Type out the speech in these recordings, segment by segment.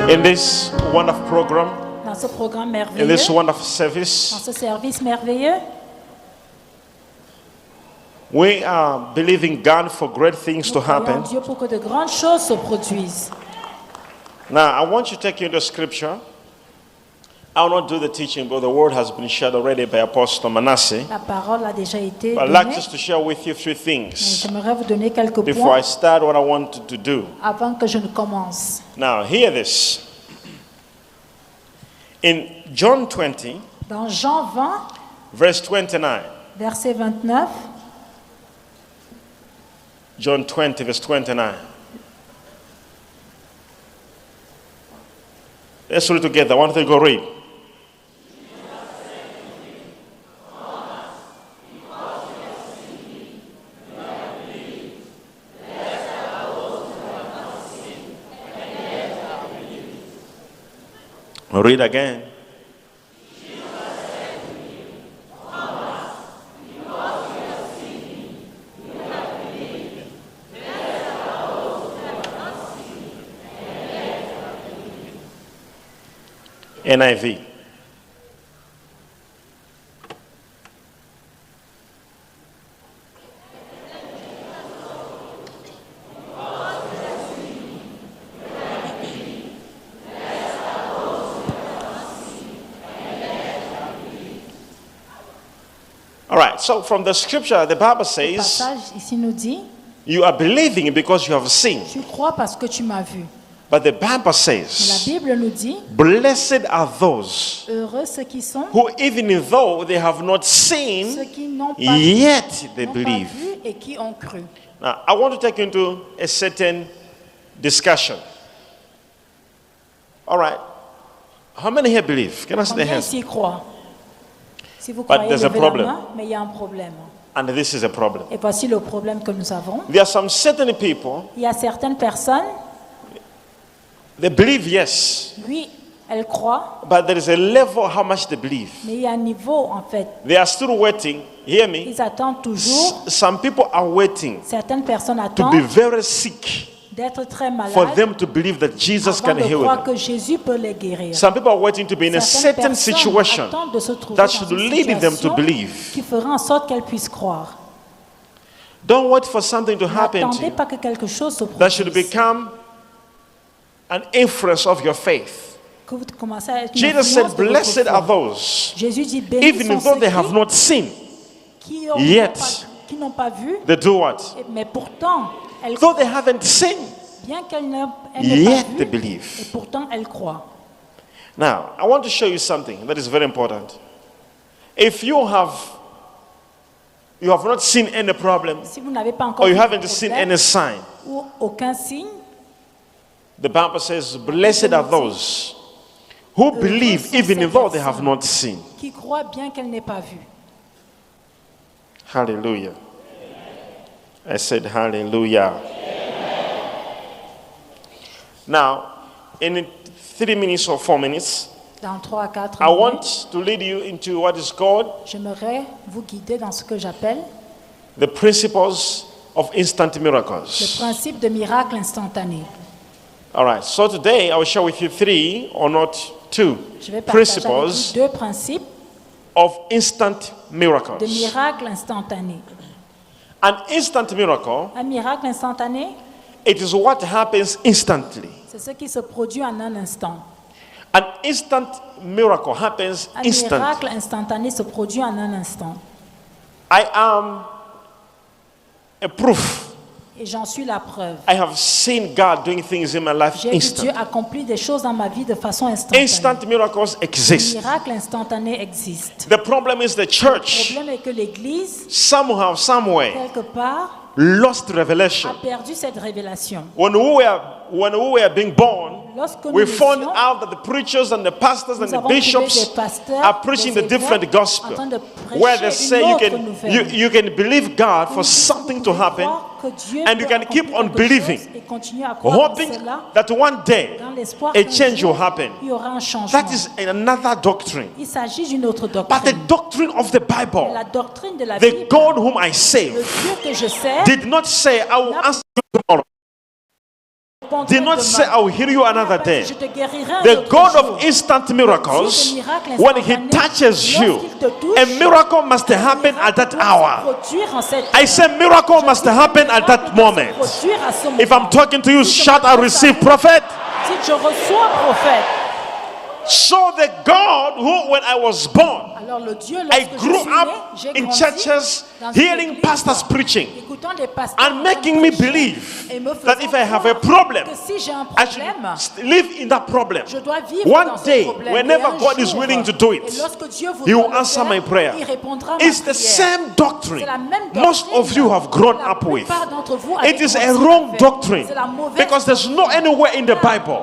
In this wonderful program, dans ce programme in merveilleux, this wonderful dans service, ce service merveilleux. we are believing God for great things to Nous croyons happen. en Dieu pour que de grandes choses se produisent. Now, I want to take you into scripture. I will not do the teaching, but the word has been shared already by Apostle Manasseh. La parole a déjà été But I'd like donnée. just to share with you three Mais things j'aimerais vous donner quelques before I points start what I want to do. avant que je ne commence. Now, hear this. In John 20, Dans Jean 20, verse 29, verset 29, John 20, verse 29. Let's read together. I want to go read. Read again. NIV. All right, so from the scripture, the Bible le says, passage ici nous dit, you are believing because you have seen. tu crois parce que tu m'as vu. But the Bible Mais la says, Bible nous dit, blessed are those heureux ceux qui sont, who, even though they have not seen, ceux qui n'ont pas, yet they n'ont pas believe. vu et qui ont cru. Now, I want to take you into a certain discussion. All right. How many here believe? Can I see the Combien hands? ici croient? Si vous But croyez, there's a levez la problem. main, mais il y a un problème. And this is a problem. Et voici le problème que nous avons. There are some certain people, Il y a certaines personnes, they believe, yes, oui, elles croient, but there is a level how much they believe. mais il y a un niveau en fait. They are still waiting. Hear me? Ils attendent toujours, Some people are waiting certaines personnes to be attendent very sick d'être très for malades them to believe that Jesus avant can de heal croire them. que Jésus peut les guérir. Some people are waiting to be in a Certaines certain personnes situation attendent de se trouver that dans should une lead them to situation believe. qui fera en sorte qu'elles puissent croire. Don't wait for something to happen to N'attendez you pas que quelque chose se that should produise. become an influence of your faith. Que vous commencez à être une Jesus influence said, de votre blessed foi. are those, Jésus dit, bénis even sont though ceux they have not seen, qui ont- yet qui n'ont pas vu, they do what? mais pourtant, elles Though they haven't seen, bien qu'elles n'aient yet pas they vu, believe. et pourtant elles croient. Now, I want to show you something that is very important. If you have not seen any problem, Si vous n'avez pas encore or you vu de haven't seen problème any sign, ou aucun signe, the Bible says, blessed are those who believe even though they have not seen. qui croient bien qu'elles n'aient pas vu. Hallelujah. I said hallelujah. Now, in 3 minutes or 4 minutes, Dans 3 à 4 I minutes, want to lead you into what is called j'aimerais vous guider dans ce que j'appelle the principles of instant le miracles. principe de miracle instantané. All right, so today I will share with you 3 or not 2 Je vais partager avec principles vous 2 principes of instant de miracles. miracle instantané. An instant miracle, Un miracle instantané, it is what happens instantly. c'est ce qui se produit en un instant. An instant miracle happens Un instantly. miracle instantané se produit en un instant. I am a proof. Et j'en suis la preuve. I have seen God doing things in my life J'ai vu Dieu instantly. accomplir des choses dans ma vie de façon instantanée. Instant miracles Les exist. miracles instantanés existent. The problem is the Le church problème est que l'Église, somehow, somewhere, quelque part, lost a revelation. perdu cette révélation. When we were being born, Lorsque we nous found naissions, out that the preachers and the pastors and nous the avons trouvé bishops des pasteurs, are preaching des the different évêques gospel, en train de where they prêcher say une you autre can nouvelle. you can believe God for Vous something to pouvez happen, croire que Dieu and peut you can keep accomplir on quelque chose believing, et continuer à croire en hoping cela, that one day dans l'espoir a qu'un change jour, will happen. il y aura un changement. That is another doctrine. Il s'agit d'une autre But the doctrine. doctrine of the Bible, La doctrine de la the Bible, God whom I le save, Dieu que je sers, did not say, I will answer you tomorrow. did not say, I will heal you another day. Je te guérirai un The autre God jour. of instant miracles, when He touches you, a miracle must happen at that hour. I say miracle must happen at that moment. If I'm talking to you, shout, I receive, prophet. Si je reçois prophète. So the God who, when I was born, Alors le Dieu, I lorsque je grew suis né, up j'ai in grandi churches, dans une hearing église, pastors preaching, écoutant des pasteurs and making me believe et me that if I faisant have a croire problem, que si j'ai un I problème, should live in that problem. je dois vivre One dans ce day, problème. whenever Et un God is jour, willing to do et it, lorsque Dieu He will voudra le answer faire, my prayer. il répondra à ma It's the prière. same doctrine C'est la même most doctrine of you have grown que la up with. plupart d'entre vous avez It is a grandi wrong avec. doctrine C'est la mauvaise because there's no doctrine. anywhere in the Bible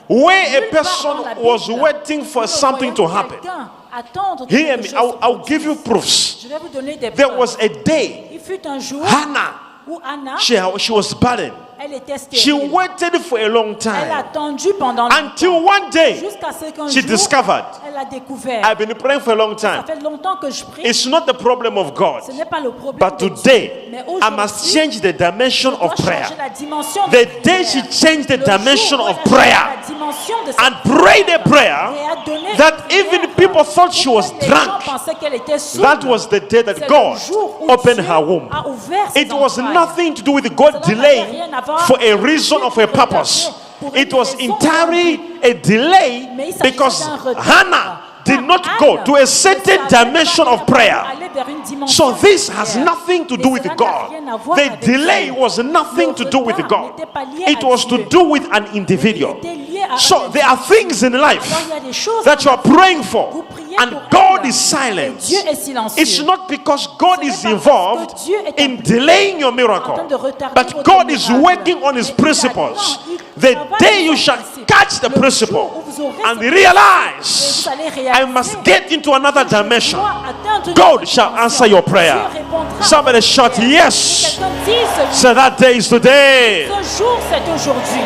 where a Nulle part person dans la was Bible, waiting for nous ne something to voyons happen. quelqu'un attendre que Hear quelque me, chose I'll se give you produise. proofs. Je vais vous donner des There preuves. was a day Il fut un jour Hannah, où Anna, she was barren. elle était She stérile. waited for a long Elle a time attendu pendant until longtemps. one day Jusqu'à ce qu'un she jour, discovered, elle a découvert. I've been praying for a long Ça time. fait longtemps que je prie. It's not the problem of God, Ce n'est pas le problème but de today Dieu. Mais I must aujourd'hui, change the dimension je dois of prayer. changer la dimension de The prière. day she changed the Le jour dimension où of elle a changé prayer la dimension de cette and prayed a prière prayer et a donné that une prière even people thought she pour was que les gens drunk, pensaient qu'elle était saoule. that was the day that C'est God le jour où opened Dieu her womb. a ouvert ses It was entrailles. nothing to do with God Cela n'avait delaying rien à voir for a avec reason Dieu of qui a retardait purpose. pour It une was raison entirely d'un a delay Mais il s'agissait because d'un retard. Hannah did Car not go Anne to a certain ne savait dimension pas of prayer. aller vers une dimension So de this prière. has nothing to Et do with cela n'a God. rien à voir The avec delay Dieu. was nothing to do with retard God. n'était pas lié It à was to Dieu. do with an individual. Il était lié à So un there are things in Alors life il y a des choses that you are praying for vous priez and pour God elle, is silent. et Dieu est silencieux. It's not because God Ce n'est is pas involved parce que Dieu est in impliqué delaying your en miracle, train de retarder but votre God is miracle. working on His Mais principles. il The travaille day you sur shall le principe. catch the Le principle jour où vous aurez and ce principe, realize, et vous allez I réaliser must get into another que je dimension, dois atteindre une God autre shall dimension. answer your prayer. Dieu répondra à Somebody votre shout prière. yes. Quelqu'un dise So that day is today. ce jour, c'est aujourd'hui.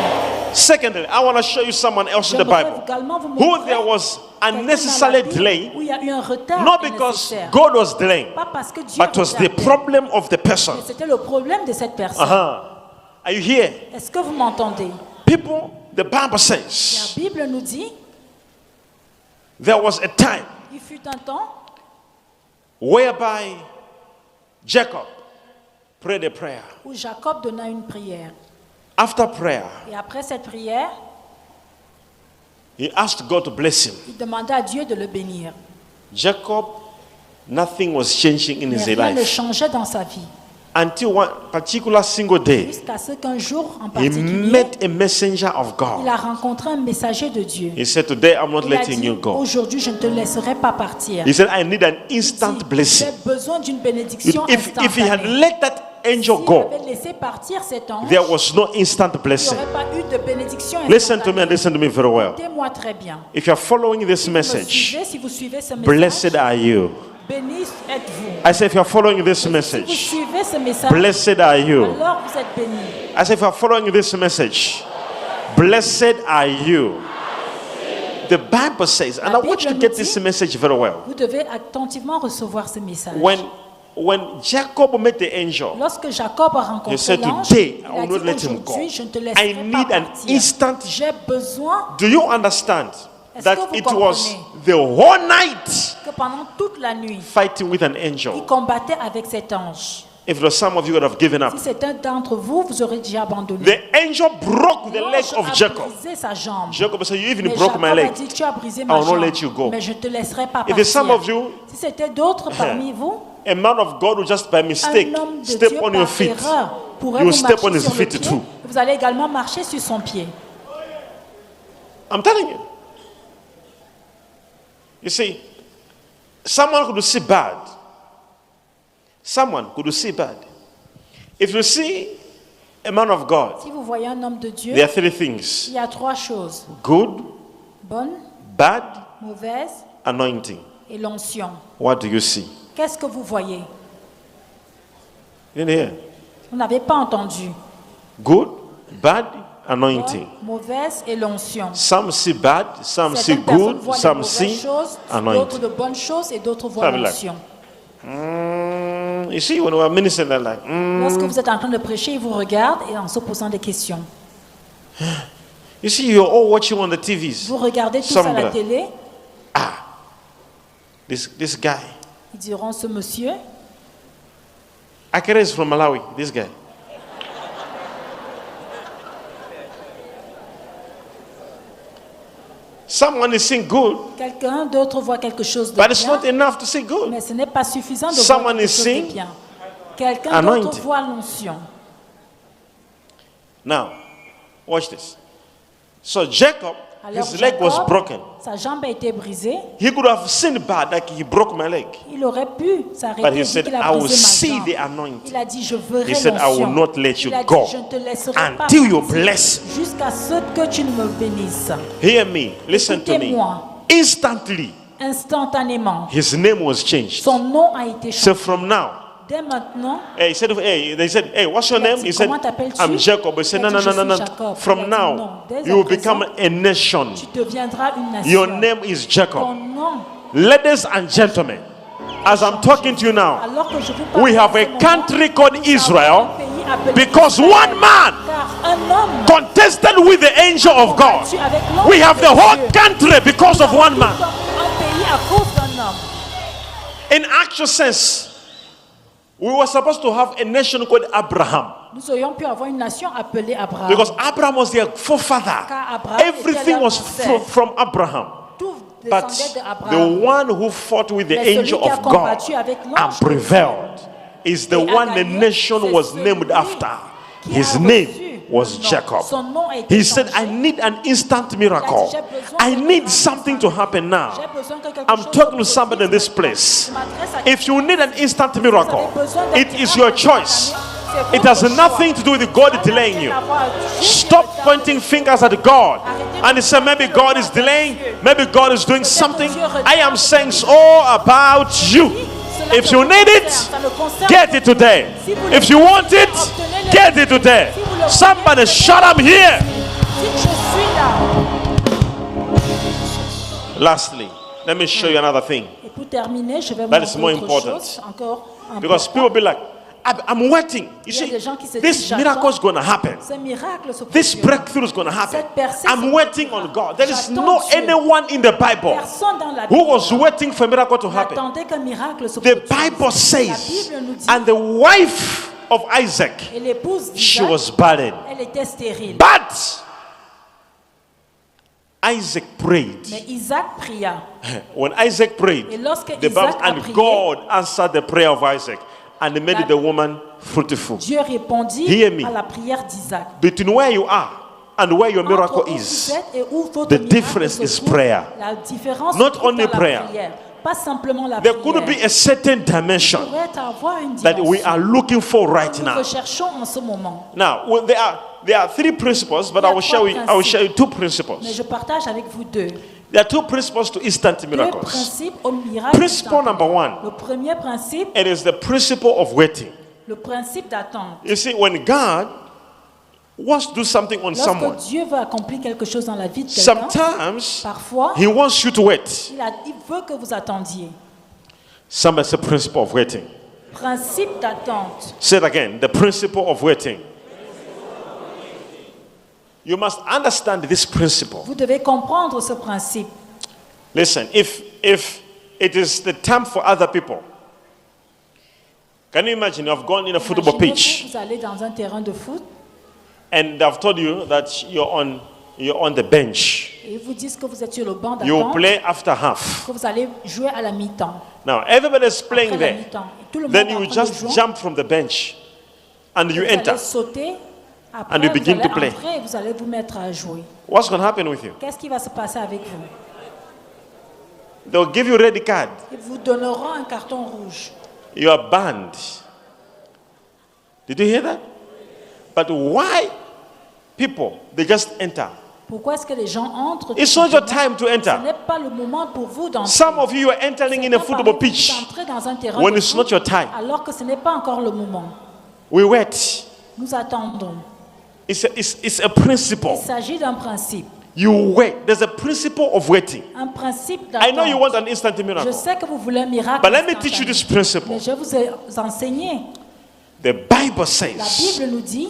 Secondly, I want to show you someone else in the J'aimerais Bible également vous who montrer there was quelqu'un unnecessary dans la Bible delay, où il y a eu un retard not because nécessaire. God was delaying, Pas parce que Dieu but it was the retardait, problem of the person. mais c'était le problème de cette personne. Are you here? Est-ce que vous m'entendez? People, the Bible La says Bible nous dit, there was a time il fut un temps whereby Jacob prayed a prayer. où Jacob donna une prière. After prayer, Et après cette prière, he asked God to bless him. il demanda à Dieu de le bénir. Jacob, nothing was changing in Mais his rien ne life changeait dans sa vie. until one particular single day, Jusqu'à ce qu'un jour en he particulier, met a messenger of il God. a rencontré un messager de Dieu. He said, today I'm not Il a letting dit, you go. aujourd'hui je ne te laisserai pas partir. He said, I need an instant J'ai blessing. besoin d'une bénédiction If he had instantanée. let that angel S'il go, avait laissé partir cet ange, there was no instant il n'y blessing. aurait pas eu de bénédiction Listen to me and instantanée. listen to me very well. Écoutez-moi très bien. If you are following this Si vous me message, suivez, si vous suivez ce message, blessed are you. béni êtes-vous. I say, if you are following this Si vous message, suivez ce message, blessed are you. alors vous êtes bénis. I say, if you are following this message, blessed are you. The Bible says, and I want you to get this message very well. Vous devez attentivement recevoir ce message. When Jacob met the angel, Lorsque Jacob a he rencontré said, l'ange, today il I a will not dit, let him go. aujourd'hui, je ne te I laisserai pas need an partir. instant. J'ai besoin Do you understand Est-ce that que vous it was comprenez? the whole night que pendant toute la nuit, fighting with an il angel? combattait avec cet ange. If there some of you would have given up, Si certains d'entre vous, vous aurez déjà abandonné. the angel broke the leg L'ange of a Jacob. brisé sa jambe. Jacob said, you even Mais broke Jacob my a leg. dit, tu as brisé I ma will not jambe, let you go. mais je ne te laisserai pas If there's some of partir. you, Si c'était d'autres parmi vous, a man of God will just by mistake un homme de step Dieu on your par feet. erreur pourrait You vous step on marcher his sur le feet pied, too. et vous allez également marcher sur son pied. I'm telling you. You see, someone could see bad. Someone could see bad. If you see a man of God, Si vous voyez un homme de Dieu, there are three things: il y a trois choses. good, Bonne, bad, mauvaise anointing. et l'onction. What do you see? Qu'est-ce que vous voyez? You didn't hear? Vous n'avez pas entendu. Good, bad, Bonne, anointing. mauvaise et l'onction. Some see bad, some see Certaines personnes good, voient de some mauvaises see choses, d'autres anointing. de bonnes choses et d'autres voient Family. l'onction. You see, when we are ministering, they're like, Lorsque vous êtes en train de prêcher, ils vous regardent et en se posant des questions. You see, you're all watching on the TVs. Vous regardez tous à la télé. This guy. Ils diront ce monsieur. Akere is from Malawi. This guy. Someone is seeing good. Quelqu'un d'autre voit quelque chose de But bien. it's not enough to see good. Mais ce n'est pas suffisant de Someone voir quelque is chose seeing de bien. Quelqu'un d'autre voit l'onction. Now, watch this. So Jacob, his leg was broken. Sa jambe a été brisée. He could have seen bad, like he broke my leg. Il aurait pu s'arrêter. But he said, I will see the anointing. Il a dit, je verrai He said, I will l'onction. not let you Il a dit, go je ne te laisserai pas until you partir bless. jusqu'à ce que tu ne me bénisses. Hear me, listen to me. Écoutez-moi. Instantly, Instantanément, his name was changed. son nom a été So changé. from now, Dès maintenant, they said, hey, what's your name? He said, comment t'appelles-tu? I'm Jacob. He said, no. Il a dit, Jacob. From Il a dit, now, non. Dès you will à présent, become a nation. tu deviendras une nation. Your name is Ton Jacob. nom. Ladies and gentlemen, as I'm talking to you now, Alors que je vous parle we have en a ce moment, country called nous avons Israel un pays appelé because Israël. one man Car un homme contested with the angel of God. combattu avec l'ange We have de the whole Dieu. country because of Nous avons one man. tout un pays à cause d'un homme. In actual sense, we were supposed to have a nation called Abraham Nous aurions pu avoir une nation appelée Abraham. because Abraham was their forefather. Car Abraham Everything était leur was ancêtre. from Abraham. Tout But descendait de the Abraham. one who fought with the Mais celui angel qui a of God combattu avec l'ange and de Dieu prevailed is the et a one the gagné, nation c'est was celui named after. qui a His reçu name le was nom. Jacob. Son nom a été He said, I changé. need an instant miracle. J'ai besoin I d'un need miracle something to happen now. J'ai besoin que quelque I'm chose talking to se somebody in produise this place. maintenant. Je m'adresse à If you need an instant Vous miracle, avez besoin d'un it is miracle your choice. instantané. It has nothing to do with God delaying you. Stop pointing fingers at God and say maybe God is delaying, maybe God is doing something. I am saying it's all about you. If you need it, get it today. If you want it, get it today. Somebody shout, I'm here. Lastly, let me show you another thing. Et pour terminer, je vais vous That is montrer more autre important. chose, encore Because people important. be like, I'm waiting. You Il y a see, des gens qui se this disent, miracle is going to happen. Ce miracle se This produira. breakthrough is going to happen. Cette percée I'm se waiting produira. on God. There is J'attends no Dieu. anyone in the Bible Personne dans la who Bible was waiting for a miracle to happen. n'attendait qu'un miracle se The produise. Bible La says, Bible nous dit, and the wife of Isaac, et l'épouse she d'Isaac, was barren. elle était stérile. But Isaac prayed. Mais Isaac pria. When Isaac prayed, Et lorsque the Bible, Isaac a and prié, God answered the prayer of Isaac and made the woman fruitful. Dieu répondit Hear me. à la prière d'Isaac. Between where you are and where your miracle Entre où is, vous êtes et où votre the miracle difference se is trouve, prayer. La différence Not se trouve only dans la prayer. prière. Pas simplement la there prière. could be a certain dimension Il pourrait avoir une that we dimension are looking for right que nous now. recherchons en ce moment. Now, well, there are three principles, but Il y a I will trois show you two Mais principles. je partage avec vous deux. There are two principles to instant Deux miracles. principes au miracle. Principle number one, Le premier principe, it is the principle of waiting. le principe d'attente. You see, when God wants to do something on someone, Lorsque Dieu veut accomplir quelque chose dans la vie de quelqu'un, sometimes parfois, He wants you to wait. il veut que vous attendiez. Somebody say principle of waiting. Principe d'attente. Say it again, the principle of waiting. You must understand this principle. Vous devez comprendre ce principe. Listen, if it is the time for other people, can you imagine you have gone in a football Imaginez-vous, pitch vous allez dans un terrain de foot and they've told you that you're on the bench. et ils vous disent que vous êtes sur le banc You d'attente, play after half. que vous allez jouer à la mi-temps. Now everybody's playing Après la there. mi-temps. Et tout le monde Then est you en train de just jouer. jump from the bench and you Vous enter. allez sauter. Après, And you vous begin allez to play. entrer et vous allez vous mettre à jouer. What's going to happen with you? Qu'est-ce qui va se passer avec vous? They'll give you a red card. Ils vous donneront un carton rouge. You are banned. Did you hear that? But why people, they just enter? Pourquoi est-ce que les gens entrent? It's not your time to Ce enter. n'est pas le moment pour vous d'entrer. Some of you are entering in a football pitch Entrer dans un terrain when de it's foot, not your time. alors que ce n'est pas encore le moment. We wait. Nous attendons. It's a principle. Il s'agit d'un principe. You wait. There's a principle of waiting. Un principe I know you d'attente. want an instant Je miracle. sais que vous voulez un miracle. But let me teach you instantané. this principle. Mais je vais vous enseigner. The Bible La says, Bible nous dit,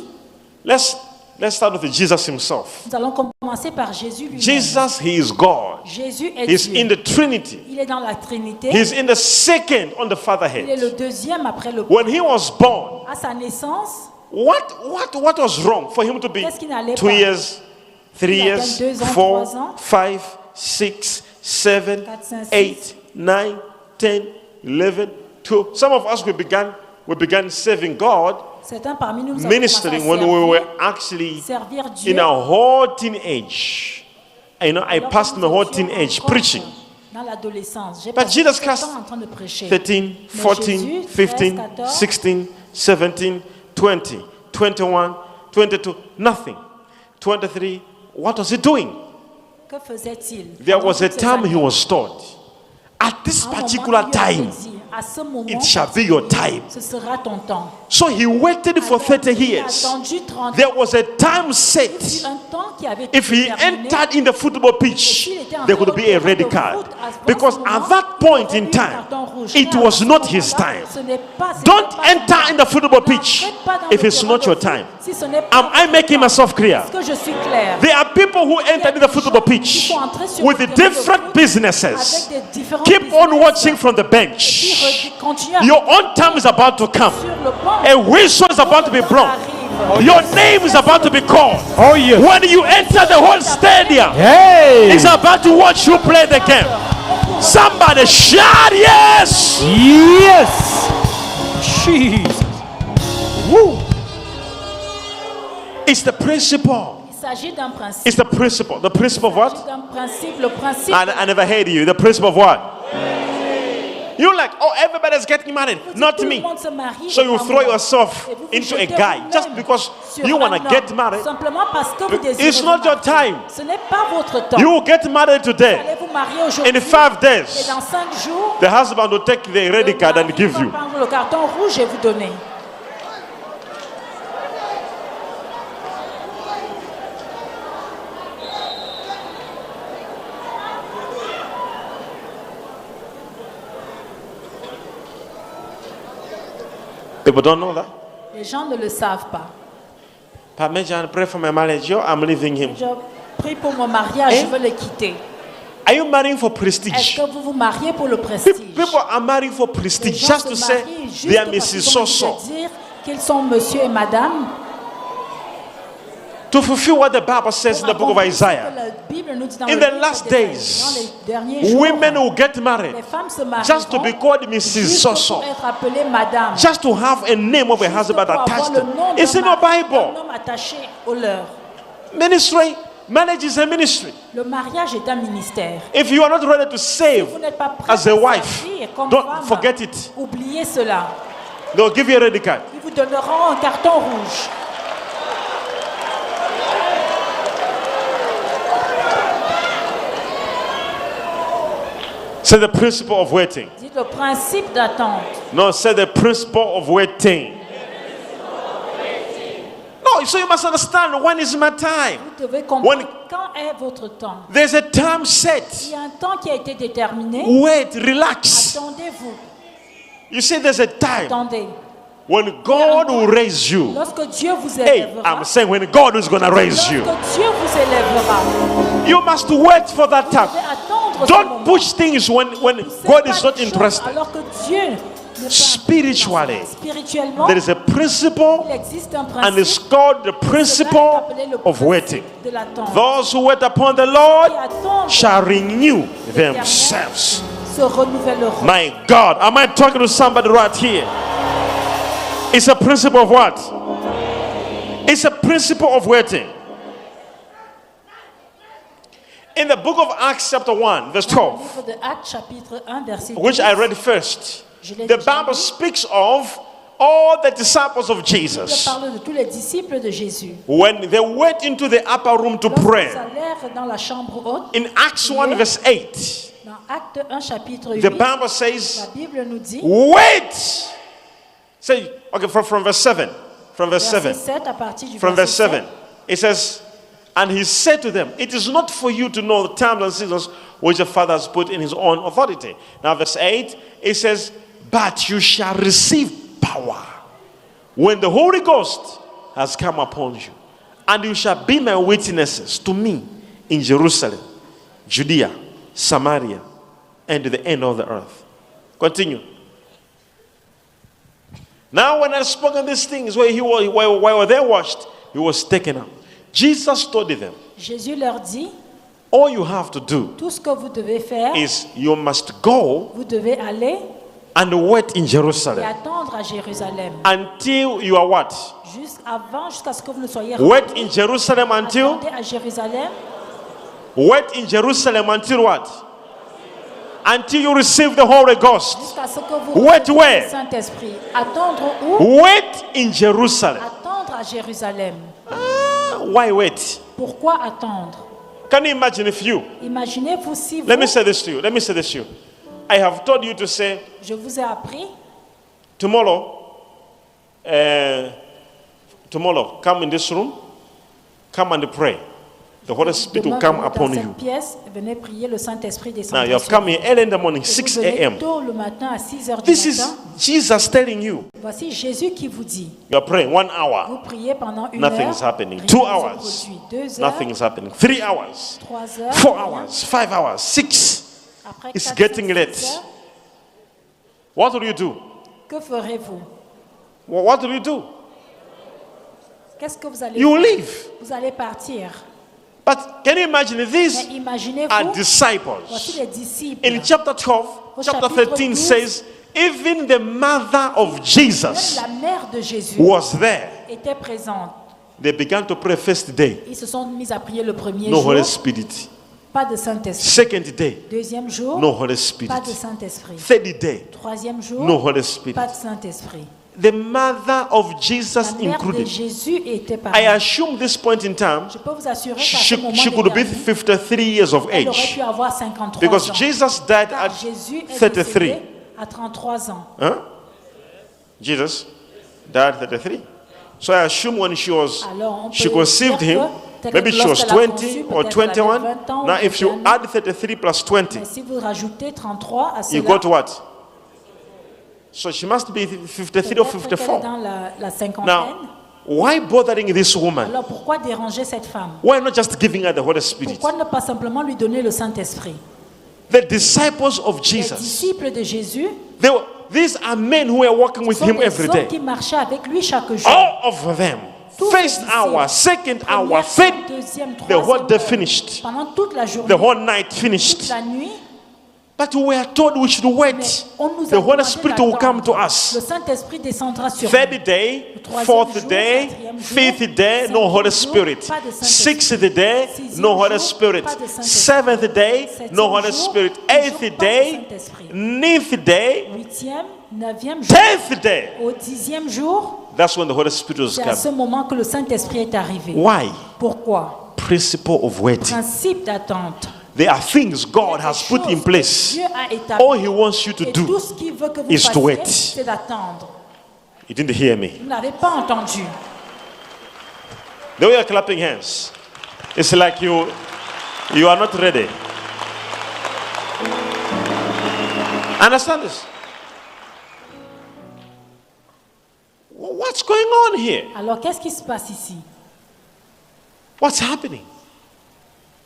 let's Let's start with Jesus himself. Nous allons commencer par Jésus lui-même. Jesus, he is God. Jésus est He's Dieu. in the Trinity. Il est dans la Trinité. He's in the second on the Father Il est le head. deuxième après le When he was born, À sa naissance, what was wrong for him to be Qu'est-ce qui n'allait 2 pas? years, 3 Il a years, quel 2 ans, 4, 3 ans? 5, 6, 7, 4, 5, 6. 8, 9, 10, 11, 12. Some of us we began serving God, certains parmi nous, nous avons commencé à ministering when we were servir, actually servir Dieu. in our whole teenage. I Alors passed que my nous whole étions teenage encore preaching. Dans l'adolescence. J'ai But passé Jesus 7 Christ, ans en train de prêcher. 13, 14, Jésus, 15, 13, 14, 16, 17, 20, 21, 22, nothing. 23, what was he doing? Que faisait-il? There Pendant was a toutes ces time he années, was told, at this à un moment, particular Dieu avait time, dit, à ce moment, it shall be your time. ce sera ton temps. So he waited for 30 Il a years. attendu 30 ans. There was a time Il y set. a eu un temps qui avait été If he déterminé. entered in the football pitch, there would be a red card. Because at that point in time, it was not his time. Don't enter in the football pitch if it's not your time. Am I making myself clear? Est-ce que je suis clair? There are people who enter in the football pitch with different businesses. Keep on watching from the bench. Your own time is about to come. A whistle is about to be blown. Your name is about to be called. Oh yes. When you enter the whole stadium, Hey. it's about to watch you play the game. Somebody shout yes! Yes. Jesus. Woo. It's the principle. Il s'agit d'un principe. It's the principle. The principle of Il what? s'agit d'un principe. Le principe. I never heard you. The principle of what? You're like, oh, everybody's getting married. Not Tout le me. monde se marie, So et you pas throw moi. yourself Et vous vous into a jetez guy vous-même just because sur you un want to homme. get married. Simplement parce que vous désirez It's vous not your marier. time. Ce n'est pas votre temps. You will get married Vous today. allez vous marier aujourd'hui. In 5 Et days, dans 5 jours, the husband will take the le red card and mari give va you. prendre le carton rouge et vous donner. People don't know that. Les gens ne le savent pas. Parmesan, pray for my marriage. Yo, I'm leaving him. Je prie pour mon mariage, Eh? je veux le quitter. Are you marrying for Est-ce prestige? que vous vous mariez pour le prestige? People are marrying for Les prestige gens just to se say marient juste they are parce Mrs. qu'ils ont envie So-so. de dire qu'ils sont monsieur et madame. To fulfill what the Bible says in the book of Isaiah. La Bible nous dit dans In le the livre last d'Ésaïe, days, dans les derniers jours, women will get married les femmes se marient just to be called Mrs. juste So-so. pour être appelées madame. Just to have a name of a Juste husband pour avoir attached le to nom it. It's d'un in your mari, Bible. un homme attaché au leur. Ministry, marriage is a ministry. Le mariage est un ministère. If you are not ready to save Vous n'êtes pas prêt as a à wife, servir comme don't femme. forget it. Oubliez cela. They'll give you a red card. Ils vous donneront un carton rouge. Say the principle of waiting. Dites le principe d'attente. No, say the principle of waiting. No, so you must understand when is my time. Vous devez comprendre quand est votre temps. There's a time Il set. y a un temps qui a été déterminé. Wait, relax. Attendez-vous. You see, there's a time Attendez. when God will raise you. Lorsque Dieu vous Hey, élèvera. I'm saying when God is going to raise you. Lorsque Dieu vous élèvera. You must wait for that Vous time. devez attendre ce Don't moment. push things when Poussez God pas is not les choses interested. Alors que Dieu n'est pas Spiritually, intéressé. Spirituellement, there is a principle, il existe un and it's principe. called the Cela est principle appelé le of principe waiting. de l'attente. Those who wait upon the Lord Qui attendent shall renew l'Éternel themselves. se renouvelleront. My God, am I talking to somebody right here? It's a principle of what? It's a principle of waiting. In the book of Acts, chapter 1, verse Dans le 12, livre de Actes, chapitre 1, verset 12, which I read first, je l'ai the déjà Bible lu. speaks of all the disciples of Il Jesus parle de tous les disciples de Jésus. when they went into the upper room to Lorsqu'ils pray. allèrent dans la chambre haute, In Acts 1, verse 8, dans Acte 1, chapitre 8, the Bible la says, Bible nous dit, wait. Say, okay, from verse 7. From verse verset 7. 7, à partir du From verse verset 7. It says, and he said to them, it is not for you to know the times and seasons which the Father has put in his own authority. Now, verse 8, it says, but you shall receive power when the Holy Ghost has come upon you, And you shall be my witnesses to me in Jerusalem, Judea, Samaria, and to the end of the earth. Continue. Now when I spoke of these things, while they watched, he was taken up. Jesus told them, Jésus leur dit, all you have to do tout ce que vous devez faire, is you must go vous devez aller and wait in et Jerusalem attendre à Jérusalem. until you are what? Jusqu'à ce que vous ne soyez Wait in Jerusalem until? Attendez à Jérusalem. Wait in Jerusalem until what? Until you receive the Holy Ghost. Jusqu'à ce que vous Wait receviez where? le Saint-Esprit. Attendre où? Wait in Jerusalem. Attendre à Jérusalem. Why wait? Pourquoi attendre? Can you imagine if you? Imaginez-vous si vous... Let me say this to you. Let me say this to you. I have told you to say, Je vous ai appris, tomorrow, come in this room, come and pray. The Holy Spirit will demain, come venez upon dans you. cette pièce, venez prier, le Saint-Esprit Now descendra you have sur come vous. here early in the morning, Et 6 vous venez a.m. tôt le matin à 6 heures du This is matin. Jesus telling you. Voici Jésus qui vous dit, You are praying 1 hour. vous priez pendant une Nothing heure, is happening. rien 2 ne se hours. produit. 2 heures, Nothing is happening. 3 hours. 3 heures, 4 rien. hours. 5 hours. 6. Après It's 4, getting 5, late. 6 heures, What will you do? que ferez-vous? What will you do? Qu'est-ce que vous allez You will faire? leave. Vous allez partir. But can you imagine these Mais imaginez-vous, are voici disciples? les disciples. In chapter 12, Au chapter chapitre 13 12, says, even the mother of Même Jesus la mère de Jésus was there. était présente. They began to pray first day. Ils se sont mis à prier le premier No jour, Holy Spirit. pas de Saint-Esprit. Second day. Deuxième jour, No Holy Spirit. pas de Saint-Esprit. Third day. Troisième jour, No Holy Spirit. pas de Saint-Esprit. The mother of Jesus La mère de included. Jésus était I parmi. assume this point in time, Je peux vous assurer qu'à ce she moment could be déterminé, 53 years of elle aurait age. pu avoir 53 Because ans. Jesus died Car at Jésus est 33. décédé à 33 ans. Huh? Jesus died at 33. So I assume when Alors, on she peut conceived dire him, que maybe she was lorsqu'elle a 20 conçu, or peut-être elle avait 21. 20 ans ou Now if you 21 ans. add 33 plus 20, Mais si vous rajoutez 33 à you cela, got what? So she must be 53 or peut-être qu'elle est 54. dans la cinquantaine. Now, why bothering this woman? Alors pourquoi déranger cette femme? Why not just giving her the Holy Spirit? Pourquoi ne pas simplement lui donner le Saint-Esprit? The disciples of Les Jesus, disciples de Jésus these are men who were walking with sont him des every hommes day. qui marchaient avec lui chaque jour. All of them. Tous First les hour, disciples, second hour, première, third, deuxième, the whole troisième day heure, finished. pendant toute la journée, The whole night toute finished. la nuit. But we are told we should wait. Mais on nous a The Holy demandé Spirit will come to d'attendre. us. Le Saint-Esprit descendra sur nous. Third day, troisième fourth jour, day, quatrième jour, fifth day, no cinquième Holy jour, Spirit. pas de Saint-Esprit. Sixth day, Sixième no Holy jour, Spirit. pas de Saint-Esprit. Seventh day, Septième no Holy jour, Spirit. toujours Eighth pas de day, Saint-Esprit. ninth day, Huitième, neuvième jour, 10th day. au 10e jour, That's when the Holy Spirit was c'est à ce coming. moment que le Saint-Esprit est arrivé. Why? Pourquoi? Principle of waiting. Principe d'attente. There are things God Il y a has des put in choses place. que Dieu a établies. All He wants you to Et tout do ce qu'il veut que vous is to wait. fassiez, c'est d'attendre. You didn't hear me. Vous n'avez pas entendu. The way you're clapping hands, it's like you are not ready. Understand this? What's going on here? Alors, qu'est-ce qui se passe ici? What's happening?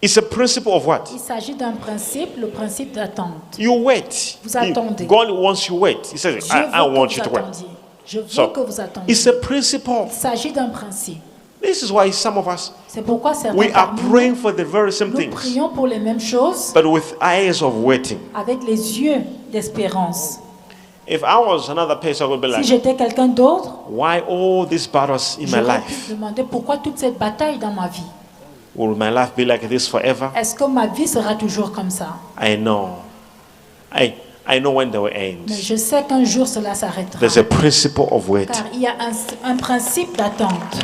It's a principle of what? Il s'agit d'un principe, le principe d'attente. You wait. Vous attendez. God wants you wait. He says, Je veux I want que you vous to wait. attendiez. Je veux So, que vous attendiez. it's a principle. Il s'agit d'un principe. This is why some of us, C'est pourquoi certains we are parmi nous, praying for the very same nous things, prions pour les mêmes choses but with eyes of waiting. avec les yeux d'espérance. If I was another person, I would be Si like, j'étais quelqu'un d'autre, why all these battles in my j'aurais life? pu demander pourquoi toute cette bataille dans ma vie. Will my life be like this forever? Est-ce que ma vie sera toujours comme ça? I know. I know when they will end. Mais je sais qu'un jour cela s'arrêtera. There's a principle of waiting. Car il y a un principe d'attente.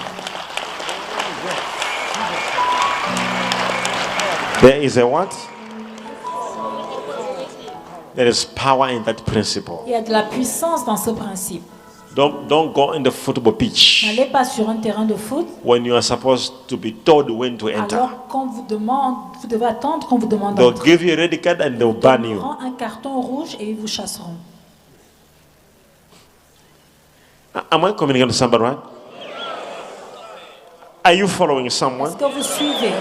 There is a what? There is power in that principle. Il y a de la puissance dans ce principe. Don't go in the football pitch N'allez pas sur un terrain de foot when you are supposed to be told when to enter. alors qu'on vous demande, vous devez attendre qu'on vous demande They'll d'entrer. give you a red card and they'll ban Ils you. prendront un carton rouge et ils vous chasseront. Am I communicating to somebody, right? Are you following someone? Est-ce que vous suivez?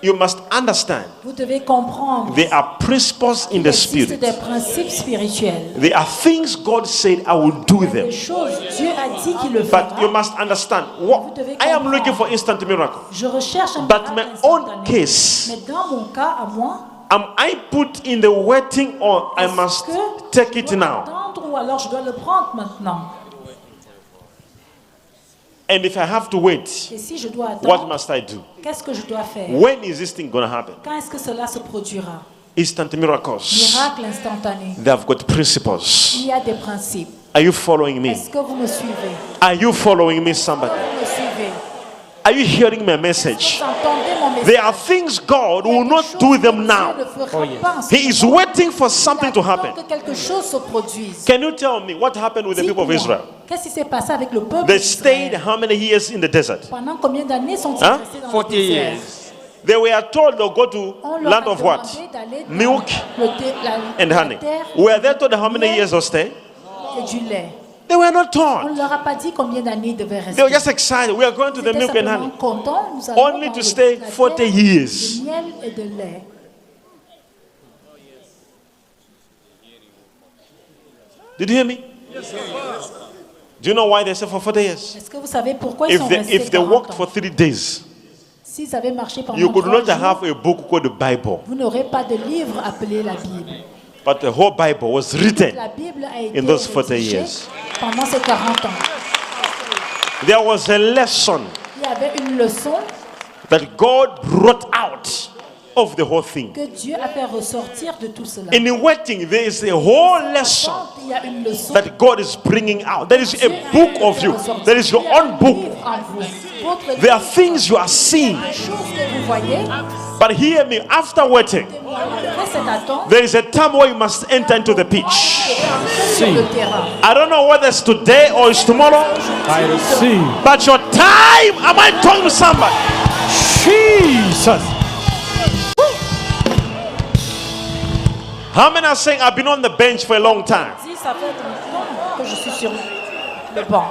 You must understand. Vous devez comprendre. There are principles in the Il existe spirit. des principes spirituels. There are things God said I will do Des them. choses, Dieu a dit qu'il le fera. But you must understand. What I am looking for instant miracle. Je recherche un But miracle my own instantané. case, Mais dans mon cas, à moi, am I put in the waiting or I must est-ce que take je it dois now? attendre ou alors je dois le prendre maintenant? And if I have to wait, Et si je dois what attendre, must I do? qu'est-ce que je dois faire? When is this thing going to happen? Quand est-ce que cela se produira? Instant miracles. Miracle instantané. They have got principles. Il y a des principes. Are you following me? Est-ce que vous me suivez? Are you following me, somebody? Vous me suivez? Are you hearing my message? Vous entendez mon message? There are things God Il y a will des not choses do que them Dieu now. ne fera pas en ce He is moment. waiting for something to Il attend happen. que quelque chose se produise. Can you tell me what happened with the people of Dites-moi, Israel? qu'est-ce qui s'est passé avec le peuple They stayed d'Israël? how many years in the desert? Pendant combien d'années sont-ils Hein? restés dans 40 le désert? years. They were told they'll go to On leur land a of what? demandé d'aller dans Milk la and honey. terre Were they told how many lait years they'll stay? et du lait. They were not On told. ne leur a pas dit combien d'années ils devaient rester. They were just excited. We are going to Ils the étaient milk and simplement honey. contents. Nous allons Only dans to le- stay la 40 terre years. de miel et de lait. Did you hear me? Do you know why they stayed for 40 years? Est-ce que vous savez pourquoi ils sont restés If they 40 worked ans? for 3 days, S'ils avaient marché pendant you could 3 not jours, have a book called the Bible. vous n'aurez pas de livre appelé la Bible. But the whole Bible was written. La Bible a été In those 40 rédigée years. pendant ces 40 ans. There was a lesson Il y avait une leçon that God brought out of the whole thing. que Dieu a fait ressortir de tout cela. In the waiting, there is a whole lesson Il y a une leçon. that God is bringing out. There is a book of you. There is your own book. There are things you are seeing. Des choses que vous voyez, But hear me, after waiting, après cette attente, there is a time where you must enter into the pitch. sur le terrain. I don't know whether it's today or it's tomorrow, I receive. but your time, am I talking to somebody? Jesus. How many are saying I've been on the bench for a long time? Si ça fait longtemps que je suis sur le banc.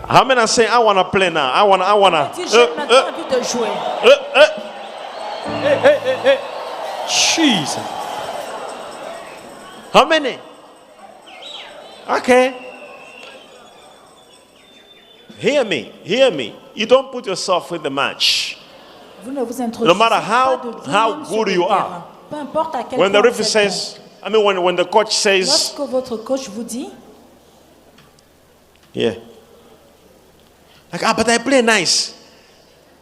How many are saying I want to play now? I want to. Si j'ai maintenant envie de jouer. Jesus. How many? Okay. Hear me. Hear me. You don't put yourself in the match. Vous ne vous introduisez No matter pas de vous-même how sur good le you terrain. are. Peu importe à quel When the point referee vous êtes says, I mean, when the coach bon. says, Lorsque votre coach vous dit, yeah, like, but I play nice.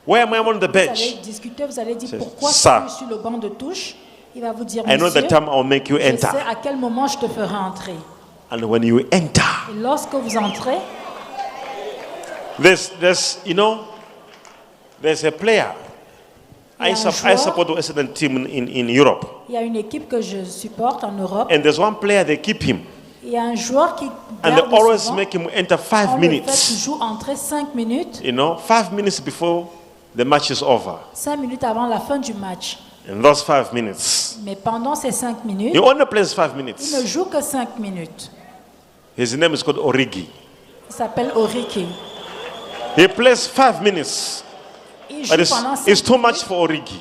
Why am I on the vous bench? allez discuter, vous allez dire C'est pourquoi ça. je suis sur le banc de touche. Il va vous dire, I know the monsieur, time I'll make you je sais enter. à quel moment je te ferai entrer. And when you enter, Et lorsque vous entrez, there's you know, there's a player. Il y a un I joueur. support a certain team in Europe. il y a une équipe que je supporte en Europe. And there's one player, they keep him. Il y a un joueur qui And they garde always souvent, make him enter on 5 le fait minutes. toujours entrer 5 minutes. You know, 5 minutes before the match is over. 5 minutes avant la fin du match. In those 5 minutes, Mais pendant ces 5 minutes, he only plays 5 il ne minutes. joue que 5 minutes. His name is called Origi. Il s'appelle Oriki. He plays 5 minutes, Il joue but pendant 5 it's too much minutes. for Origi.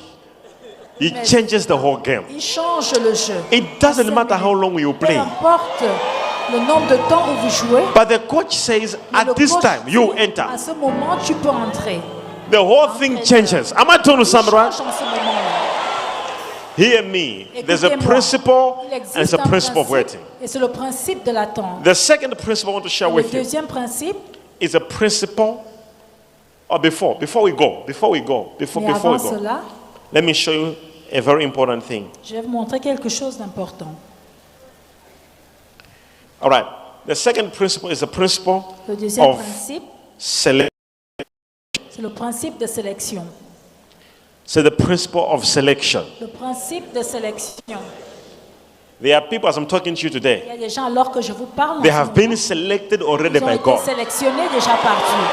He changes the whole game. Il change le jeu. It doesn't 5 matter how minutes. long you Peu play. importe le nombre de temps où vous jouez. But the coach says, mais le at this coach time, dit, you enter. À ce moment, tu peux entrer. The whole thing changes. Am I telling you Tout something, right? change en ce moment-là. Hear me. There's a Écoutez-moi. principle Il existe and it's a un principle of principe, waiting. et c'est le principe de l'attente. The second principle I want to share Le with you deuxième principe, is a principle, or before we go, mais before we avant go, cela, let me show you a very important thing. je vais vous montrer quelque chose d'important. All right. The second principle is the principle Le deuxième of principe, selection. c'est le principe de sélection. So the principle of selection. Le principe de sélection. There are people, as I'm talking to you Il today, y a des gens, alors que je vous parle, en they ce have moment, been selected already ils ont by été God. sélectionnés déjà par Dieu.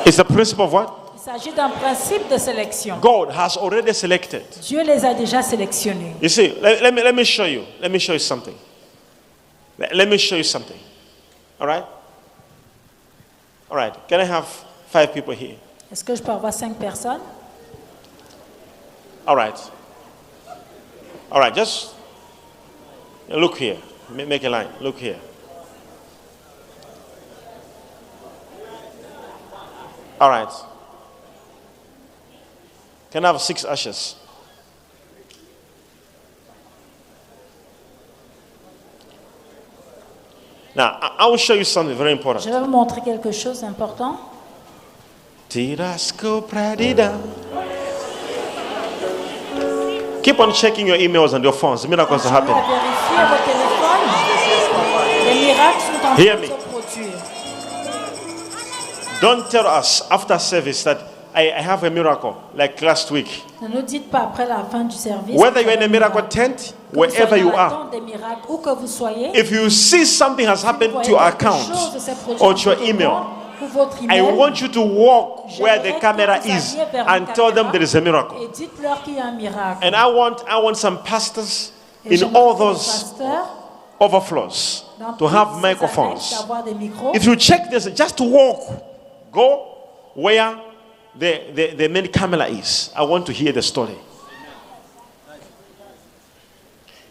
It's the principle of what? Il s'agit d'un principe de sélection. God has already selected. Dieu les a déjà sélectionnés. You see, let me show you. Let me show you something. Let me show you something. All right? All right. Can I have 5 people here? Est-ce que je peux avoir 5 personnes? All right. All right. Just look here. Make a line. Look here. All right. Can I have 6 ushers? Now, I will show you something very important. Je vais vous montrer quelque chose d'important. Tirasco Pradida. Keep on checking your emails and your phones. Miracles are happening. Vérifiez vos téléphones. Les miracles sont en train de se produire. Don't tell us after service that I have a miracle like last week. Ne nous dites pas après la fin du service. Whether you're in a miracle tent, wherever you are, où que vous soyez, if you see something has happened to your account or to your email, I want you to walk where the camera is and tell them there is a miracle. Et dites-leur qu'il y a un miracle. And I want some pastors in all those overflows to have microphones. If you check this, just walk, go where the main camera is. I want to hear the story.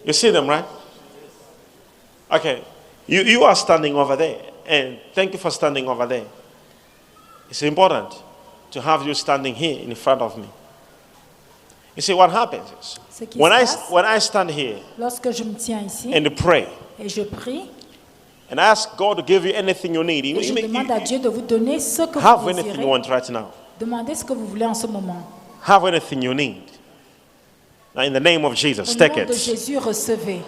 You see them, right? Okay. You are standing over there. And thank you for standing over there. It's important to have you standing here in front of me. You see what happens is, when I stand here lorsque je me tiens ici, and pray, et je prie, and ask God to give you anything you need. et je demande à Dieu de vous donner ce que Have vous anything désirez. you want right now. Demandez ce que vous voulez en ce moment. Have anything you need. Now, in the name of Jesus, Au take nom de it. Jésus, recevez.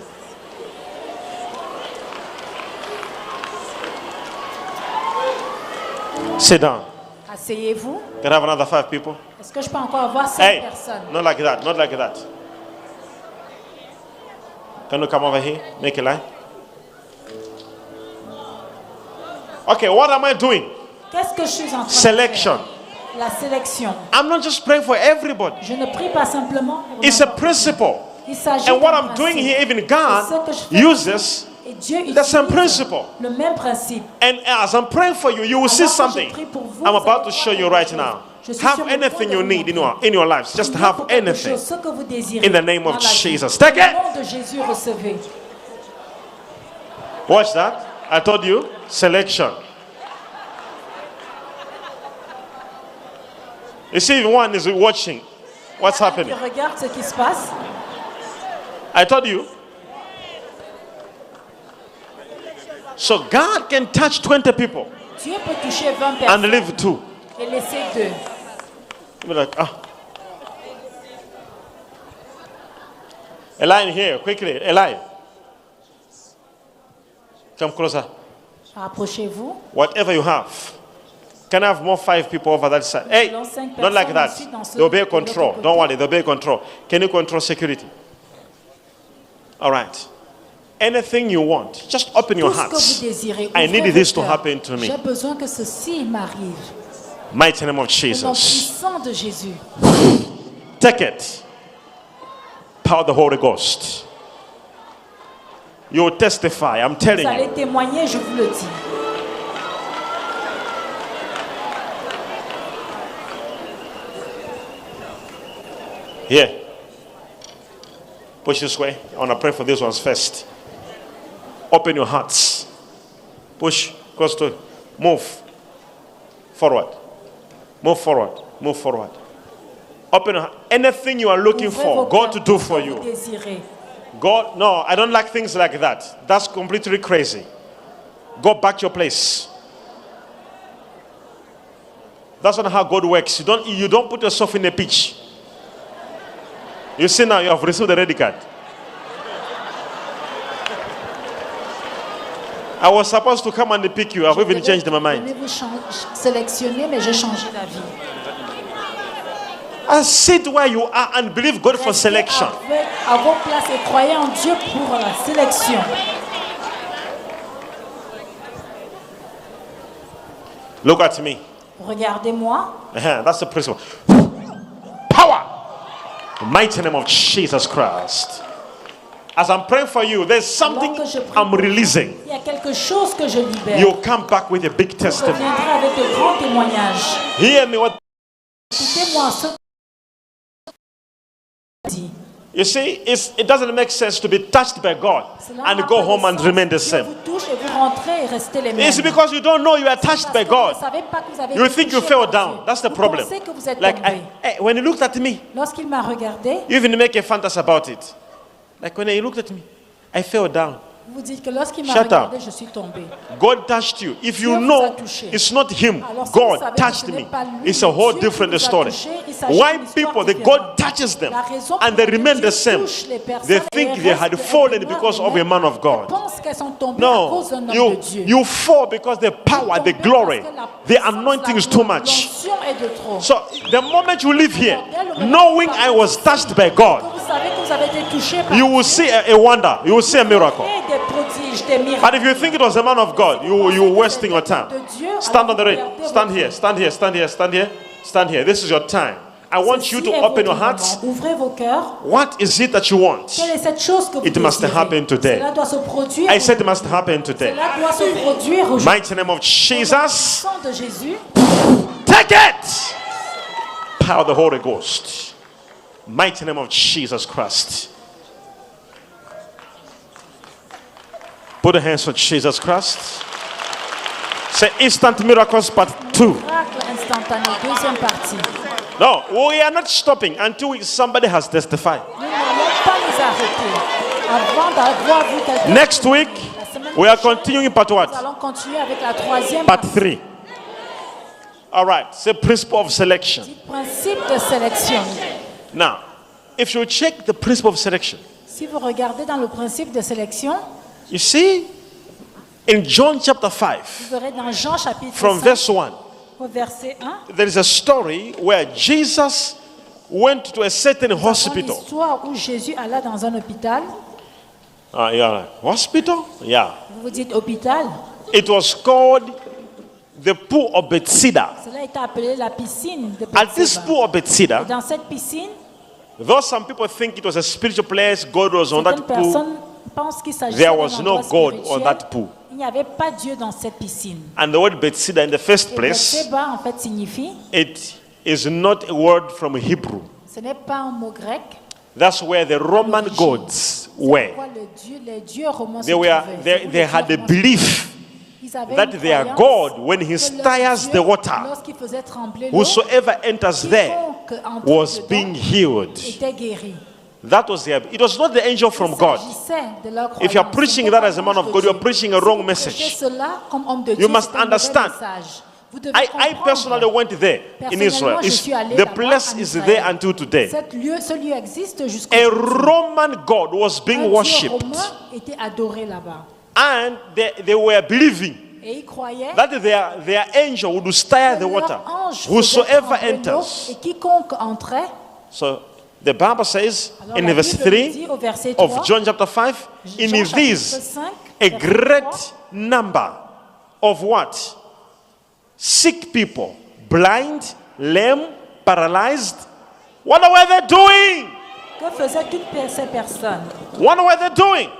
Sit down. Asseyez-vous. Can I have another 5 people? Est-ce que je peux encore avoir 5 Hey, personnes? not like that, not like that. Can you come over here? Make a line. Okay, what am I doing? Qu'est-ce que je suis en train Selection. de faire? La sélection. I'm not just praying for everybody. Je ne prie pas simplement pour It's a n'importe qui. principle. Il s'agit And what d'un I'm doing principe. here, even Et ce God que je fais uses et Dieu the same utilise principle. le même principe. And as I'm praying for you, you will see Alors que je something. prie pour vous, I'm vous about allez to voir show you quelque right chose. now. Je suis Have sur le point anything de you vous need montrer. in your lives. Just Priez have pour quelque anything. chose, ce que vous désirez. In the name of dans la vie. Jesus. Take it. Au nom de Jésus, recevez. Watch that. I told you. Selection. You see, if one is watching, what's happening? Tu regardes ce qui se passe. I told you. So God can touch 20 people Dieu peut toucher 20 and personnes leave 2. et laisser 2. You'll be like, ah. A line here, quickly. A line. Come closer. Rapprochez-vous. Whatever you have. Can I have more 5 people over that side? Hey, Nous avons 5 not like that. personnes ici dans ce- There'll be a de l'autre control. côté. Don't worry, there'll be a control. Can you control security? All right. Anything you want, just open your Tout ce que vous hearts. désirez. I ouvrez need vos this to cœurs. happen to me. J'ai besoin que ceci m'arrive. Mighty name of Au nom Jesus. puissant de Jésus. Take it. Power of the Holy Ghost. You will testify. I'm Vous telling allez you. témoigner, je vous le dis. Here. Push this way. I want to pray for these ones first. Open your hearts. Push. Close to. Move. Forward. Move forward. Move forward. Open your heart. Anything you are looking Ouvrez for, vos God cœurs, to do ce for que vous you. désirez. God, no, I don't like things like that. That's completely crazy. Go back to your place. That's not how God works. You don't put yourself in a pitch. You see now you have received the red card. I was supposed to come and pick you. I've even changed my mind. Je devais vous sélectionner, mais j'ai changé d'avis. I sit where you are and believe God for selection. Restez à vos places et croyez en Dieu pour la sélection. Look at me. Regardez-moi. That's the principle. Power. The mighty name of Jesus Christ. As I'm praying for you, there's something I'm releasing. Il y a quelque chose que je libère. You'll come back with a big Je testimony. reviendrai avec de grands témoignages. Hear me what. Écoutez-moi ce dit. You see, it doesn't make sense to be touched by God and go home and remain the same. Vous touchez et vous rentrez et restez les mêmes. It's because you don't know you are touched by God. Vous savez pas que vous avez You été think you touché fell par down. Dieu. That's the Vous problem. pensez que vous êtes Like, tombé. when he looked at me, Lorsqu'il m'a regardé, you even make a fantasy about it. Like when he looked at me, I fell down. vous dites que lorsqu'il m'a Shut regardé, up. je suis tombé. God touched you. If you Dieu vous know a touché. it's not him, Alors, si vous God savez que touched ce n'est me, pas lui, it's a whole Dieu qui different vous a story. touché, il s'agit Why d'une histoire people, the différente. God touches them La raison and pour they laquelle remain Dieu the same, touche les personnes they et think they had restent fallen demeurent because of a les man of mêmes, God. elles pensent qu'elles sont tombées à No, cause d'un homme de Dieu. you fall because the power, the glory, the anointing is too much. L'onction est de trop. So the moment you live here, knowing I was touched by God, Vous savez que vous avez été touché par you will see a wonder. You will see a miracle. des prodiges, des miracles. But if you think it was a man of God, you're wasting your time. Stand on the ring. Stand here. Stand here. Stand here. Stand here. Stand here. This is your time. I want you to open your hearts. Ouvrez vos cœurs. What is it that you want? Quelle est cette chose que vous It must désirez? happen today. Cela doit se produire. I said it must happen today. Cela doit se produire aujourd'hui. Mighty name of Au Jesus. sang de Jésus. Take it. Power of the Holy Ghost. Mighty name of Jesus Christ. Put the hands on Jesus Christ. Say instant miracles part 2. Miracle instantané. Deuxième partie. No, we are not stopping until somebody has testified. Nous n'allons pas nous arrêter avant d'avoir vu quelqu'un. Next week, we are continuing part Nous what? allons continuer avec la troisième Part partie. 3. All right. Say principle of selection. Principe de sélection. Now, if you check the principle of selection, Si vous regardez dans le principe de sélection, you see in John chapter 5, vous verrez dans Jean chapitre from 5, verse 1, au verset 1, there is a story where Jesus went to a certain une hospital. histoire où Jésus alla dans un hôpital. Yeah, hospital? Yeah. Vous vous dites hôpital. It was called the pool of Bethesda. Cela est appelé la piscine de At this Bethesda. pool of Bethesda, Et dans cette piscine, though some people think it was a spiritual place, God was on certaines that pool, personnes pensent qu'il s'agissait there d'un was no endroit God on spirituel. that pool. Il n'y avait pas Dieu dans cette piscine. And the word Bethesda in the first Et place, Bethseba, en fait, signifie, it is not a word from Hebrew. ce n'est pas un mot grec. That's where the Roman gods were. Pourquoi les dieux romains se They were trouvaient. they had a belief Ils avaient that une their croyance God, when he que leur stirs Dieu, the water, lorsqu'il faisait trembler l'eau, whosoever enters there quiconque entrait was dedans being healed. était guéri. That was their. It was not the angel from Il God. s'agissait de leur If you are croyance. preaching Ce that n'était as a pas man of l'ange God, de you are Dieu. preaching a Si wrong vous message. prêchez cela comme homme de You Dieu, must c'est un mauvais understand. message. Vous devez I comprendre. personally went there in Israel. Personnellement, je suis allé The là-bas place en is Israël. there until today. Ce lieu existe jusqu'au A jour. Roman God was Un being Dieu worshipped, romain était adoré là-bas. and they were believing Et ils croyaient that their angel would stir the que water. leur ange faisait Whosoever trembler l'eau, enters. et quiconque entrait. So the Bible says Alors, in la verse Bible 3 dit au verset 3, of John chapter 5, in Jean chapitre these 5, a verset great 3, number of what? Sick people, blind, lame, paralyzed. What were they doing? que faisaient toutes ces personnes? What were they doing?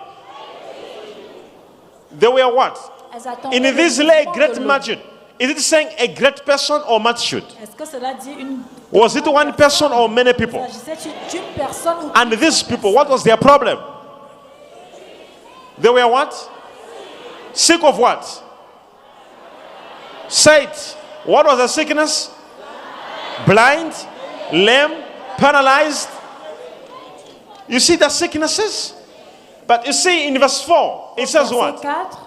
They were what? Elles attendaient In le this lay mouvement great de l'eau. multitude. Is it saying a great person or multitude? Est-ce que cela dit une Was it one person or many people? Il s'agissait d'une personne ou And these people, what was their problem? They were what? Sick of what? Say it. What was the sickness? Blind, lame, paralyzed. You see the sicknesses? But you see in verse 4, it says what? Verset 4,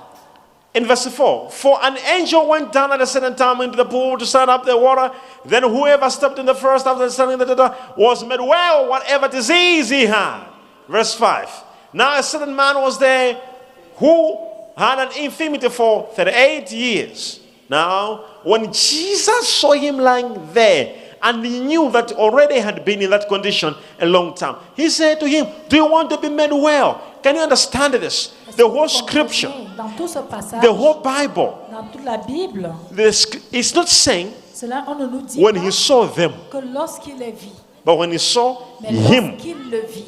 In verse 4, for an angel went down at a certain time into the pool to stir up the water. Then whoever stepped in the first after standing in the water was made well, whatever disease he had. Verse 5. Now a certain man was there who had an infirmity for 38 years. Now, when Jesus saw him lying there, and he knew that already had been in that condition a long time, he said to him, do you want to be made well? Can you understand this? The whole scripture, dans tout ce passage, the whole Bible, dans toute la Bible, it's not saying cela on ne nous dit when pas he saw them, que lorsqu'il les vit, but when he saw mais him. lorsqu'il le vit.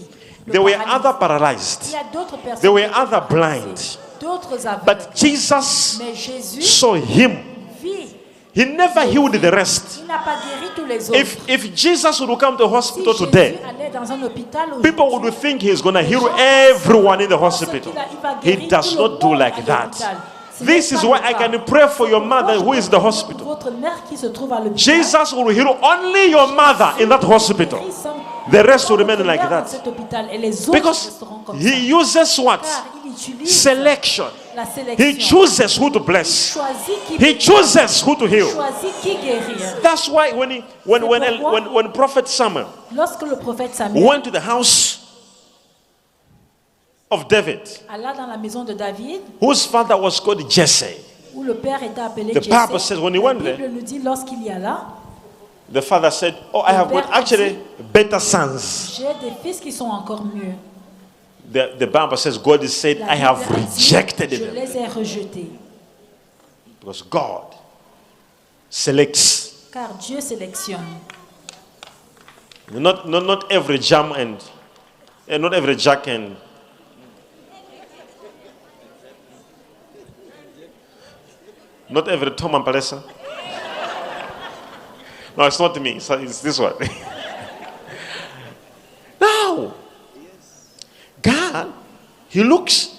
There were other paralyzed. Il y a d'autres personnes. There were other blind. D'autres aveugles. But Jesus Mais Jésus saw him. vit. He never healed the rest. Il n'a pas guéri tous les autres. If Jesus would come to the hospital Si today, Jésus allait dans un hôpital people would think he's going to heal everyone in the hospital. He does not do like that. This is why I can pray for your mother who is in the hospital. Votre mère qui se trouve à l'hôpital. Jesus will heal only your mother in that hospital. The rest will remain like that. Because he uses what? Selection. He chooses who to bless. He chooses who to heal. That's why when Prophet Samuel went to the house of David, whose father was called Jesse, the Bible says when he went there, the father said, "Oh, I have got actually better sons." The Bible says God has said, "I have rejected them." Because God selects. Car Dieu sélectionne. Not every jam and not every jack and not every Tom and Palesa. No, it's not me. It's this one. Now, God, He looks.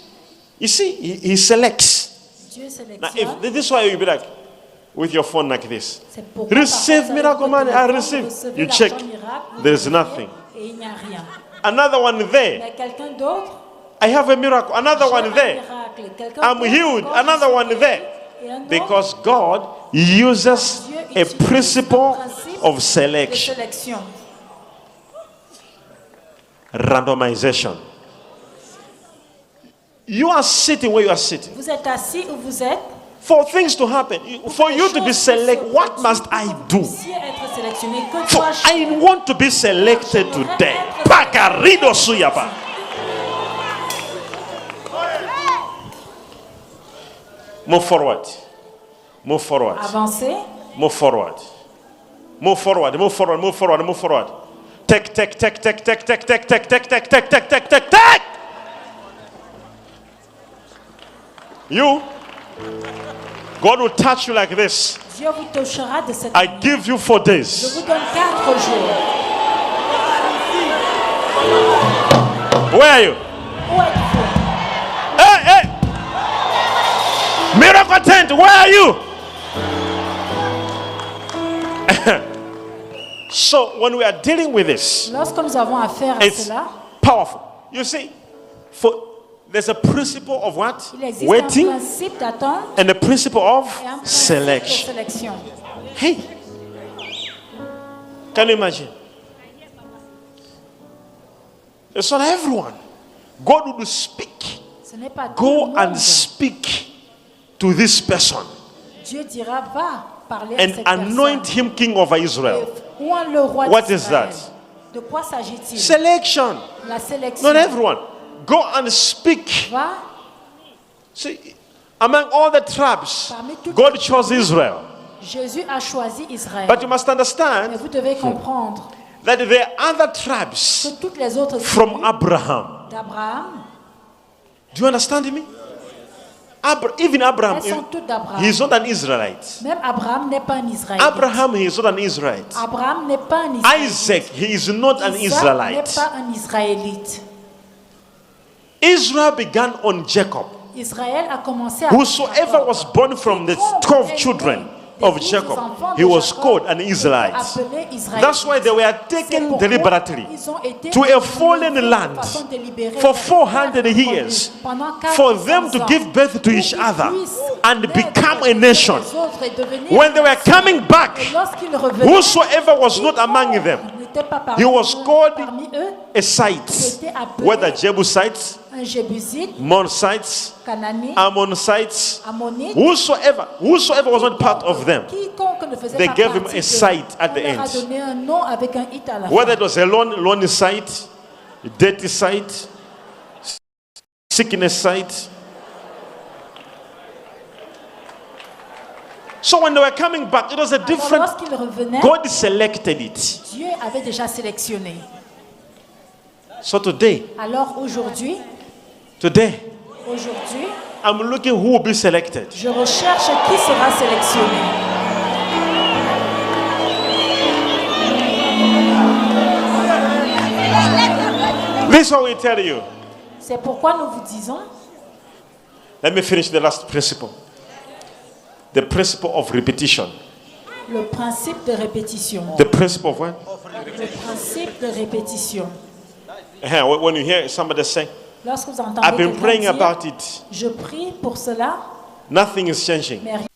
You see, He selects. Dieu sélectionne. Now, if this is why you be like with your phone like this, receive miracle money. I receive. You check. There is nothing. Another one there. I have a miracle. Another one there. I'm healed. Another one there. Because God uses a principle of selection. Randomization. You are sitting where you are sitting. Vous êtes assis où vous êtes. For things to happen, for you to be selected, what must I do? For I want to be selected today. Pakarido suyapa. Move forward. Move forward. Avancez. Move forward. Move forward. Move forward. Move forward. Move forward. Take. You. God will touch you like this. Dieu vous touchera de cette I manière. give you 4 days. Je vous donne 4 jours. Where are you? Où êtes-vous? Hey! Miracle tent, where are you? So when we are dealing with this, Lorsque nous avons affaire à it's cela, powerful. You see, there's a principle of what? il existe Waiting, un principe d'attente and a principle of et un principe de selection. sélection. Hey, can you imagine? It's not everyone. God will speak. Ce n'est pas tout Go le monde. and speak to this person Dieu dira, va parler à and cette anoint personne. him king over Israel. Ou le roi What is d'Israël. that? De quoi s'agit-il? Selection. La sélection. Not everyone. Go and speak. Va See, among all the tribes, God chose Israel. Jésus a choisi Israël. But you must Mais understand vous devez comprendre that there are other tribes que toutes les autres from tribus Abraham. d'Abraham, Do you understand me? Even Abraham, elles sont toutes d'Abraham. he is not an Israelite. Même Abraham n'est pas un Israélite. Abraham, he is not an Israelite. Abraham n'est pas un Israélite. Isaac, he is not an Isaac n'est Israelite. pas un Israélite. Israel began on Jacob. Israël a commencé à Whosoever was born from the 12 children of Jacob, he was called an Israelite. That's why they were taken deliberately to a foreign land for 400 years for them to give birth to each other and become a nation. When they were coming back, whosoever was not among them, he was called a site, whether Jebusites, Monsites, Ammonites, whosoever was not part of them, they gave him a site at the end. Whether it was a lonely site, a dirty site, sickness site. So when they were coming back, it was a different. God selected it. Dieu avait déjà sélectionné. So today, Alors aujourd'hui, I'm looking who will be selected. je recherche qui sera sélectionné. This is what we tell you. C'est pourquoi nous vous disons, Let me finish the last principle. The principle of repetition. le principe de répétition. The principle of what? Le principe de répétition. When you hear somebody say, Lorsque vous entendez I've been quelqu'un praying dire, about it, je prie pour cela, nothing is changing. mais rien.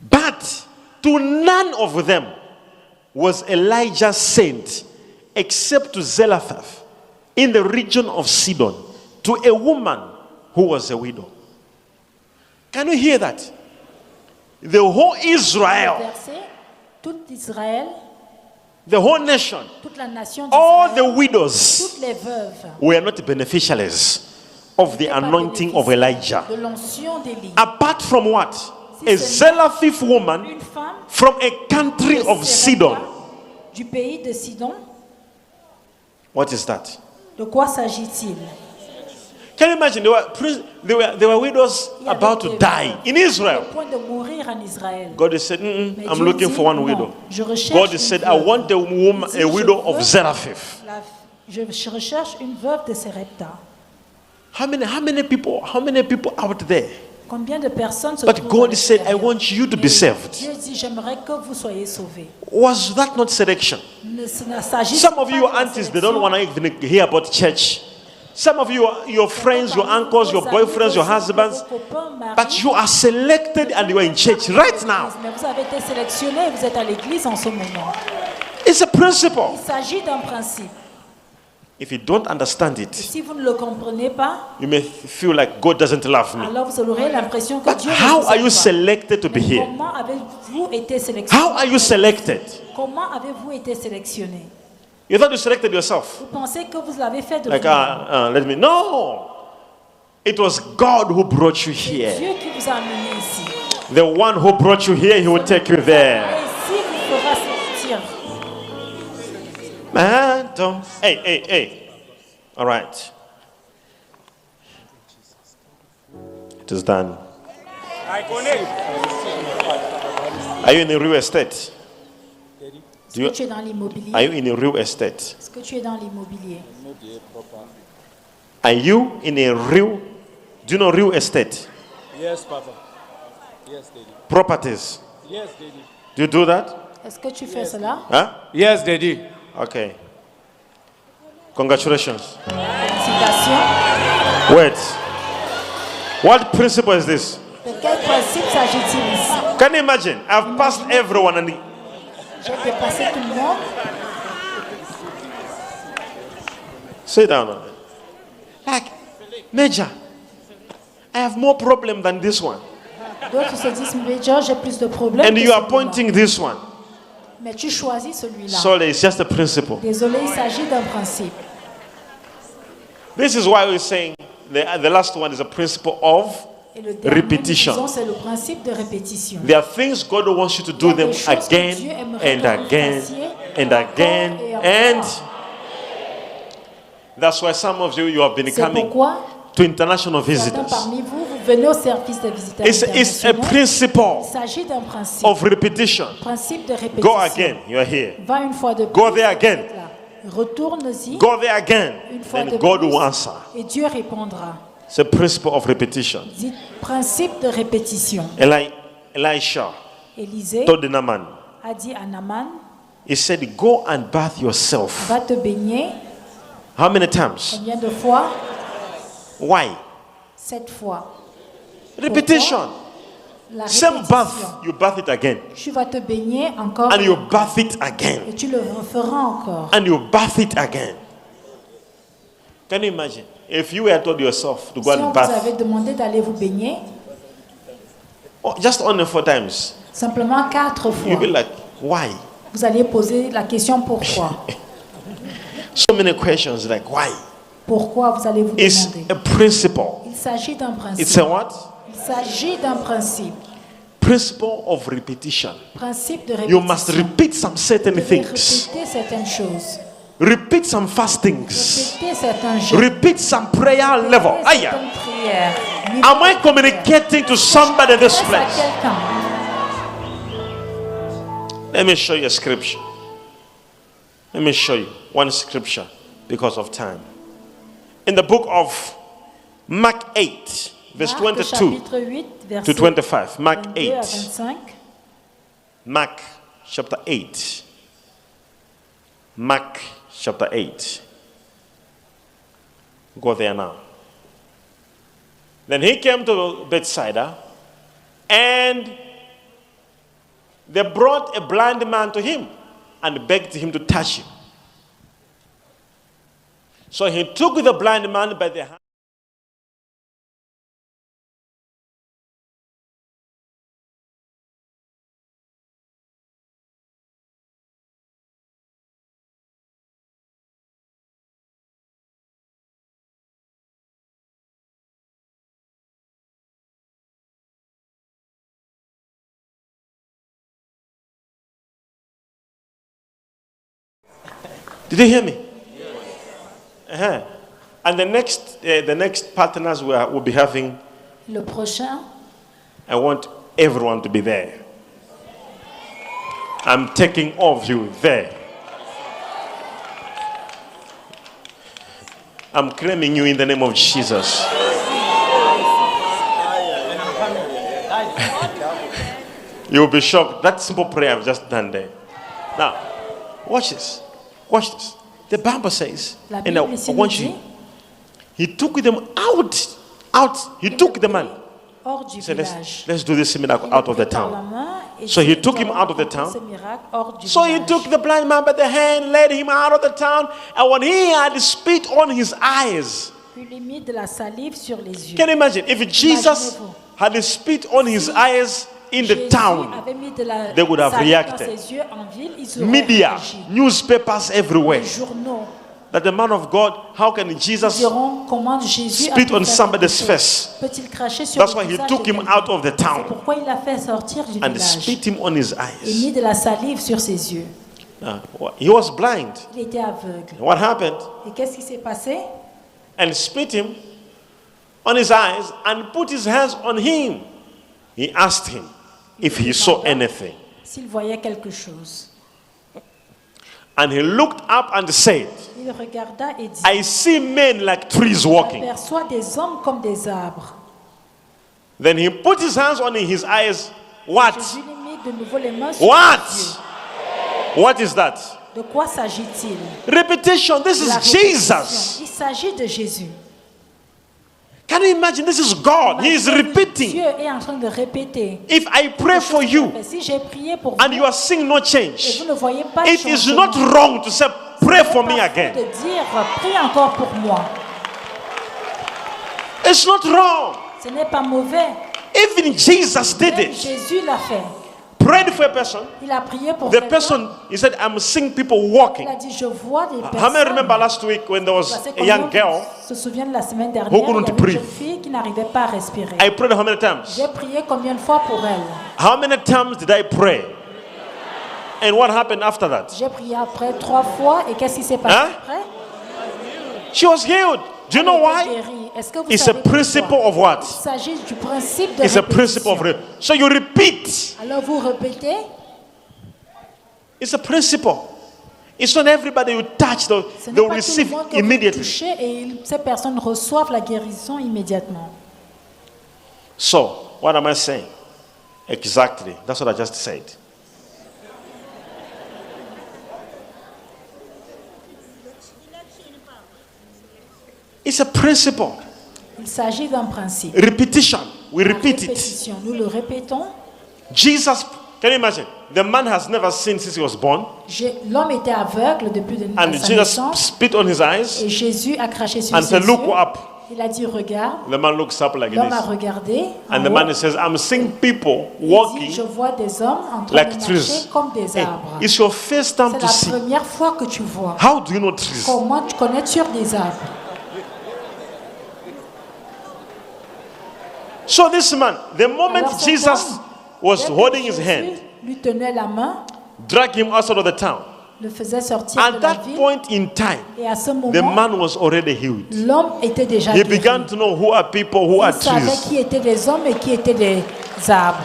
But to none of them was Elijah sent except to Zarephath in the region of Sidon, to a woman who was a widow. Can you hear that? The whole Israel, Verset, tout Israël, the whole nation, toute la nation all the d'Israël, widows toutes les veuves, were not beneficiaries of the anointing of Elijah. de l'onction d'Élie. Apart from what? A Zarephath woman Une femme from a country de of Sidon. du pays de Sidon. What is that? De quoi s'agit-il? Can you imagine? There were widows Il y avait about to des die in Israel. au point de mourir en Israël. God has said, Mais I'm Dieu looking dit, for one non, widow. je recherche God une has said, veuve. I want a woman, Il dit, a widow je of veux Zarephath. Je recherche une veuve de Sarepta. How many people out there? Combien de personnes se But trouvent God à said, I l'extérieur? want you to be Mais saved. Dieu dit, j'aimerais que vous soyez sauvés. Was that not selection? Ne s'agit Some pas of you, de la aunties, they don't sélection. want to even hear about church. Some of you, your friends, your uncles, your boyfriends, your husbands, but you are selected and you are in church right now. Mais vous avez été sélectionnés et vous êtes à l'église en ce moment. It's a principle. Il s'agit d'un principe. If you don't understand Et it, si vous ne le comprenez pas, you may feel like God doesn't love me. alors vous aurez l'impression que But Dieu ne how vous are aime you pas. selected to be Mais here? comment avez-vous été sélectionné? How are you selected? Comment avez-vous été sélectionné? You thought you selected yourself. Vous pensez que vous l'avez fait de Like, vous-même. let me. No. It was God who brought you C'est here. Dieu qui vous a amené ici. The one who brought you here, he will take you Et there. ici vous fera sortir. Man, don't. Hey. All right. It is done. Are you in a real estate? Est-ce que tu es dans l'immobilier? Are you in a real estate? Est-ce que tu es dans l'immobilier? Are you in a real? Do you know real estate? Yes, Papa. Yes, Daddy. Properties. Yes, Daddy. Do you do that? Est-ce que tu fais cela? Huh? Yes, Daddy. Okay. Congratulations. Félicitations. Wait. What principle is this? De quel principe s'agit-il ici? Can you imagine? I've passed everyone and J'ai dépassé tout le monde. sit down. Like, Major, I have more problem than this one. D'autres se disent, mais j'ai plus de problèmes. And que you are celui-là. appointing this one. Mais tu choisis celui-là. Sorry, it's just a principle. Désolé, il s'agit d'un principe. This is why we're saying the last one is a principle of Et le dernier, repetition. disons, c'est le principe de répétition. There are things God wants you to do them again and again and again. And that's why some of you have been C'est coming pourquoi to international certains visitors. parmi vous, vous venez au service des visiteurs It's a internationaux. principle Il s'agit d'un principe. of repetition. Principe de répétition. Go again, you are here. Va une fois de plus. Go there again. vous êtes là. Retourne-y. Go there again. Une fois And de God plus, will answer. et Dieu répondra. It's a principle of repetition. Dit principe de répétition. Elisha Élisée told the Naaman, a dit à Naaman, he said, go and bath yourself. va te baigner. How many times? Combien de fois? Why? 7 fois. Repetition. La Same répétition. bath, you bath it again. Tu vas te baigner encore. And you bath it again. Et tu le referas encore. And you bath it again. Can you imagine? If you were told yourself to go Si on and vous bath, avait demandé d'aller vous baigner, just only 4 times, simplement 4 you'll be fois, like, why? vous alliez poser la question pourquoi. So many questions like, why? Pourquoi vous allez vous It's demander. a principle. Il s'agit d'un principe. It's a what? Il s'agit d'un principe. Principle of repetition. Principe de You répétition. must repeat some certain Vous devez things. répéter certaines choses. Repeat some fastings. Répéter certains jeux. Repeat some prayer level. Répéter Aya. certaines prières. Am I communicating to somebody in this Adresse à place? quelqu'un. Let me show you a scripture. Let me show you one scripture because of time. In the book of Mark 8, verse Marc, 22 chapitre 8, to verset 25. Mark 22 à 8. 25. Mark chapter 8. Mark chapter 8. Go there now. Then he came to Bethsaida, and they brought a blind man to him and begged him to touch him. So he took the blind man by the hand. Did you hear me? Uh-huh. And the next partners we'll be having, Le prochain, I want everyone to be there. I'm taking all of you there. I'm claiming you in the name of Jesus. You'll be shocked. That simple prayer I've just done there. Now, watch this. Watch this. The Bible says, la and I Bible ici nous want dit, you, he took them out. He took the man. hors du He said, village. let's do this miracle out of the Par la town. main et So he dit, took nous him allons out of the accomplir town. ce miracle hors du So he village. took the blind man by the hand, led him out of the town, and when he had spit on his eyes, Puis lui mit de la salive sur les yeux. can you imagine if Jesus Imaginez-vous. had spit on his eyes in the Jésus town? avait mis de la They would have salive reacted. dans ses yeux en ville, ils auraient Media, réagi. newspapers everywhere. Les journaux That the man of God, how can Jesus? diront comment Jésus a spit pu on faire somebody's quelque chose. face? Peut-il cracher sur That's le why he visage took de him quelqu'un? out of the C'est town pourquoi il l'a fait sortir du and village spit him on his et eyes. mis de la salive sur ses yeux. He was blind. Il était aveugle. What happened? Et qu'est-ce qui s'est passé? And spit him on his eyes and put his hands on him. He asked him if he saw anything. S'il voyait quelque chose. And he looked up and said, Il regarda et dit, I see men like trees walking. aperçoit des hommes comme des arbres. Then he put his hands on his eyes. What? Jésus lui mit de nouveau les mains sur What? les yeux. What is that? De quoi s'agit-il? Repetition. This La is répétition. Jesus. Il s'agit de Jésus. Can you imagine? This is God. He is repeating. Dieu est en train de répéter. If I pray for you Mais si j'ai prié pour and vous you are seeing no et change, vous ne voyez pas it de is changement, not wrong to say, pray for me pas again. de dire prie encore pour moi. It's not wrong. Ce n'est pas mauvais. Even Jesus did Même it. Jésus l'a fait. Prayed for a person. Il a prié pour The quelqu'un. person, he said, I'm seeing people Il walking. a dit je vois des How many remember personnes. last week when there was Parce a que young girl? se souvient de la semaine dernière, Who il y couldn't avait une breathe. jeune fille qui n'arrivait pas à respirer. I prayed how many times? J'ai prié combien de fois pour elle? How many times did I pray? And what happened after that? J'ai prié après 3 fois et qu'est-ce qui s'est passé Hein? après? She was healed. Do you know Elle était why? guérie. Est-ce que vous It's a savez principle pourquoi? of what? Il s'agit du principe de It's a principle of répétition. So you repeat. Alors vous répétez, It's a principle. It's not everybody you touch, they'll receive immediately. Et ces personnes reçoivent la guérison immédiatement. So, what am I saying? Exactly. That's what I just said. It's a principle. Il s'agit d'un principe. Repetition. We La repeat répétition. it. Nous le répétons. Jesus, can you imagine? The man has never seen since he was born. L'homme était aveugle depuis And sa Jesus naissance. spit on his eyes Et Jésus a craché sur and ses said, yeux. look up. Il a dit regarde. The man looks up like L'homme a this. regardé. en And the haut. man says, I'm seeing people Il dit, walking je vois des hommes en train like de marcher trees. comme des Hey, arbres. it's your first time C'est to la see. première fois que tu vois. How do you know trees? Comment tu connais sur des arbres? So this man, the moment Alors, cet Jesus homme, was dès que holding his Jésus hand, lui tenait la main, dragged him outside of the town. le faisait sortir At de la that ville. point in time, Et à ce moment, the man was already healed. l'homme était déjà He guéri. began to know who are people, who are Il savait trees. qui étaient des hommes et qui étaient des arbres.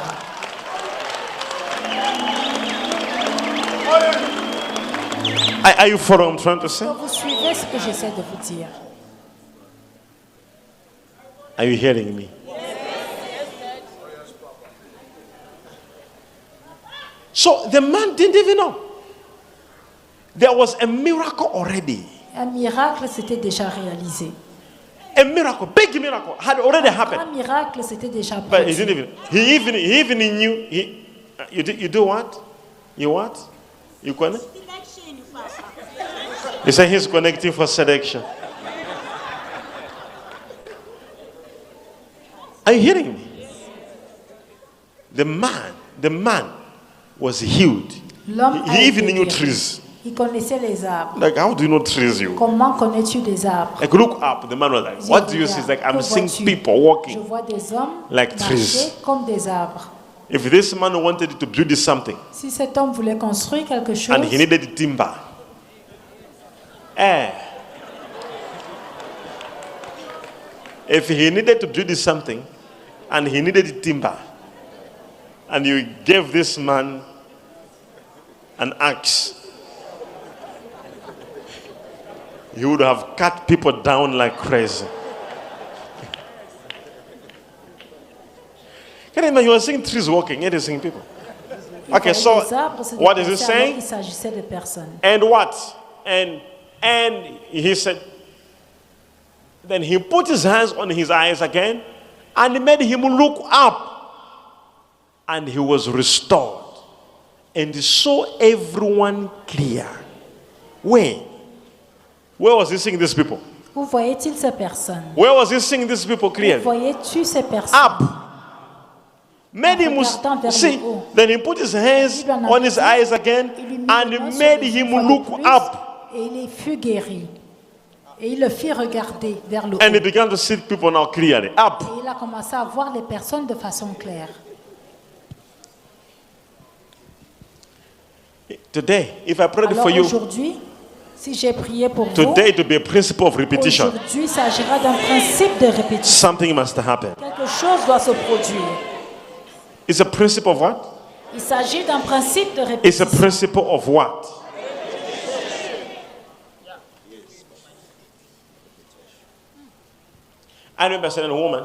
Are you following what I'm trying to say? Donc vous suivez ce que j'essaie de vous dire. Are you hearing me? So the man didn't even know. There was a miracle already. Un miracle s'était déjà réalisé. A miracle, big miracle, had already happened. Un miracle s'était déjà But he produit. didn't even. He even knew. You do what? You what? You connect? He said he's connecting for selection. Are you hearing me? The man was healed. L'homme a He even été knew guéri. trees. Il connaissait les arbres. Like, how do you know trees, you? Comment connais-tu des arbres? Like, look up. The man was like, what do you see? He's like, I'm Que seeing vois-tu? people Je walking. vois des hommes like marcher trees. comme des arbres. If this man wanted to build something Si cet homme voulait construire quelque chose, and he needed timber, if he needed to build something and he needed timber, and you gave this man an axe, he would have cut people down like crazy. Can you imagine? You are seeing trees walking, yet you're seeing people. Okay, so les arbres se what is he déplaçaient alors saying? qu'il s'agissait de personnes. And what? And he said, then he put his hands on his eyes again and he made him look up. And he was restored. And he saw everyone clear. Where was he seeing these people? Où voyait-il ces personnes? Where was he seeing these people Où clearly? voyais-tu ces personnes? Up. Made him regardant vers see. le haut. Then he put his hands on his eyes again Il lui mit and les mains sur made les him yeux une fois de look plus, up. Et il fut guéri. Et il le fit regarder vers le haut. And he began to see people now clearly. Up. Et il a commencé à voir les personnes de façon claire. Today, if I prayed Alors for you, aujourd'hui, si j'ai prié pour vous, today to be a principle of repetition, aujourd'hui, il s'agira d'un principe de répétition. something must happen. Quelque chose doit se produire. It's a principle of what? Il s'agit d'un principe de It's a répétition. principle of what? I remember a certain woman.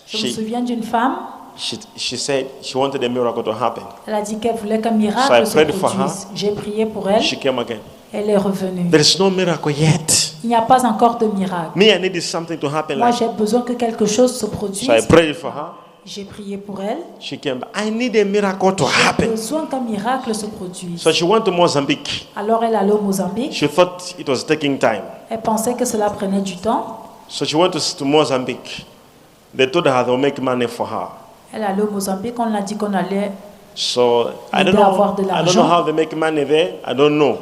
Je me She souviens d'une femme, said she wanted a miracle to happen. elle a dit qu'elle voulait qu'un So I miracle se prayed for produise. J'ai prié pour elle, She came again. elle est revenue. There is no miracle yet. Il n'y a pas encore de miracle. Me, I needed something to happen. Moi, Like, j'ai besoin que quelque chose se produise. so I prayed for her. J'ai prié pour elle. She came back. I need a miracle to J'ai happen. besoin qu'un miracle se produise. So she went to Mozambique. Alors elle allait au Mozambique. She thought it was taking time. Elle pensait que cela prenait du temps. So she went to Mozambique. They told her they'll make money for her. Elle allait au Mozambique. On a dit qu'on allait. So I don't L'aider à avoir de know. I don't l'argent. know how they make money there. I don't know.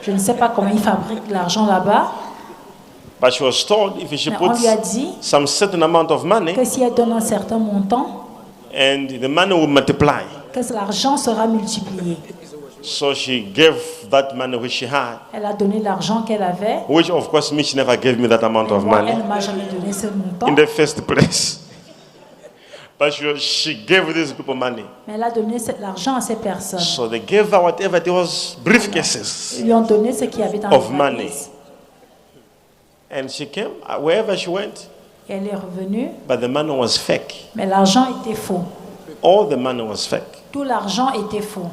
Je ne sais pas comment ils fabriquent l'argent là-bas. But she was told if she Mais on puts lui a dit some certain amount of money, que si elle donne un certain montant, and the money will multiply. que l'argent sera multiplié. So she gave that money which she had, Elle a donné l'argent qu'elle avait. which of course me, she never gave me that amount Mais of moi, money elle ne m'a jamais donné ce montant. in the first place. But she gave these people money. Mais elle a donné l'argent à ces personnes. So they gave her whatever. There was briefcases Ils lui ont donné ce qu'il y avait dans of les money. valises. And she came, wherever she went, Et elle est revenue, but the money was fake. mais l'argent était faux. All the money was fake. Tout l'argent était faux.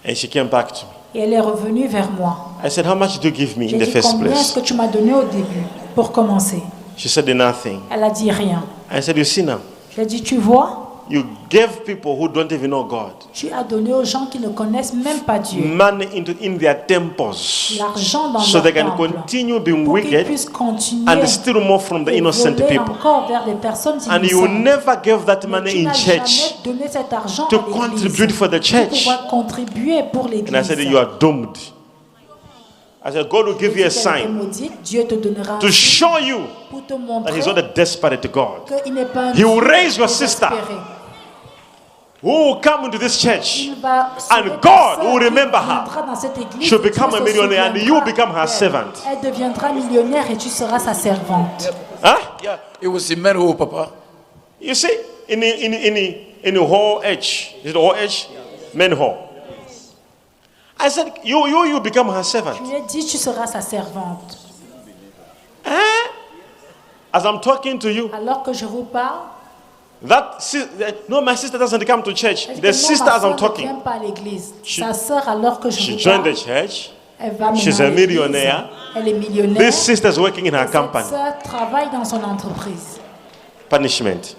And she came back to me. Et elle est revenue vers moi. I said, how much did you give me J'ai in the dit, first combien est-ce place? que tu m'as donné au début pour commencer? She said nothing. Elle a dit rien. I said, you see now, J'ai dit, tu vois, you gave people who don't even know God tu as donné aux gens qui ne connaissent même pas Dieu money in their temples l'argent dans so leur they can temple continue being pour qu'ils wicked puissent continuer and steal more from the et innocent voler people. encore vers les personnes And you innocentes. never gave that Mais money tu in n'as church jamais donné cet argent to à l'église contribute for the pour church. pouvoir contribuer pour l'église. And I said, you are doomed. I said, God will give you a sign Dieu te donnera un to signe show you pour te that montrer He's not a desperate God. qu'il n'est pas un He will Dieu raise your sister désespéré. who will come into this church. Il va sauver And ta God sœur will qui remember her. viendra dans cette église She'll et Dieu become a se millionaire and you souviendra become her d'elle. servant. Elle deviendra millionnaire et tu seras sa servante. Huh? Yeah, it was in Menho, Papa. You see, in the whole age, is the whole age? Men hall. I said, you become her servant. Je lui ai dit, tu seras sa servante. As I'm talking to you, Alors que je vous parle, no, my sister doesn't come to church. elle dit, The non, sister, ma as I'm sœur ne talking, vient pas à l'église. Sa sœur, alors que je she vous joined parle, the church. elle va She's maintenant a à l'église. millionaire. Elle est millionnaire. This sister is working in her Cette company. sœur travaille dans son entreprise. Punishment.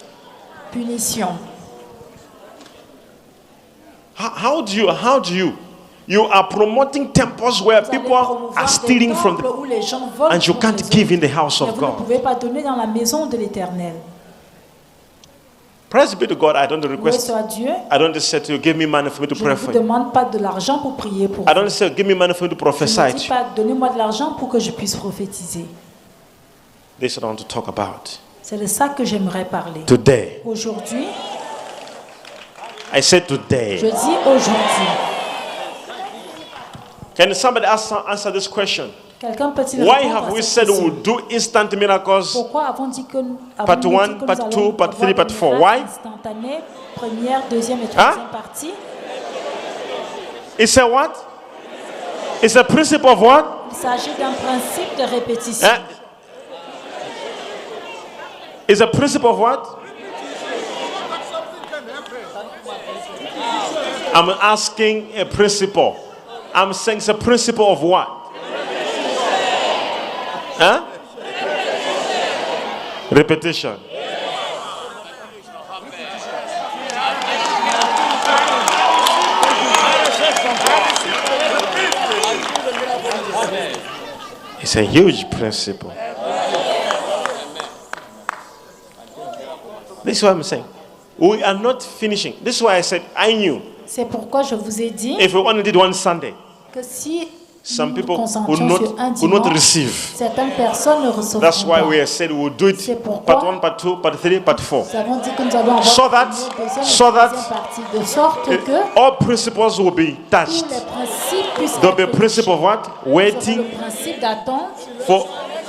Punition. How do you are promoting temples where Vous allez people promouvoir are des stealing from temples où les gens volent and you pour can't les give in autres. the house Mais of vous ne God. pouvez pas donner dans la maison de l'Éternel. Praise be to God. I don't Loué request. soit Dieu. I don't say to you, give me money for me to Je ne pray vous for you. demande pas de l'argent pour prier pour I vous. don't say, give me money for me to Je prophesy ne to dis you. pas, donnez-moi de l'argent pour que je puisse prophétiser. This is what I want to talk about. C'est de ça que j'aimerais parler. Today. Aujourd'hui, I said je today. dis aujourd'hui. Can somebody answer this question? Quelqu'un peut-il Why répondre have à we cette said we question? will do instant miracles? Pourquoi avons-nous dit que Part avons-nous dit one, que nous part allons two, part avoir three, des part four? miracles Why? instantanés, première, deuxième et troisième partie? It's a what? It's a principle of what? Il s'agit d'un principe de répétition. Eh? It's a principle of what? I'm asking a principle. I'm saying it's a principle of what? Huh? Repetition. It's a huge principle. This is what I'm saying. We are not finishing. This is why I said I knew C'est pourquoi je vous ai dit if we only did one Sunday, que si some nous people nous would concentrions sur un not dimanche, receive. certaines personnes ne recevront That's why pas. we have said we will do it C'est pourquoi part one, part two, part three, part four. Nous avons dit que nous allons avoir So that- une deuxième et so that- troisième partie, de sorte que All principles will be tous touched. les principes puissent There'll be a être principle of what? Nous aurons Waiting le principe d'attente, for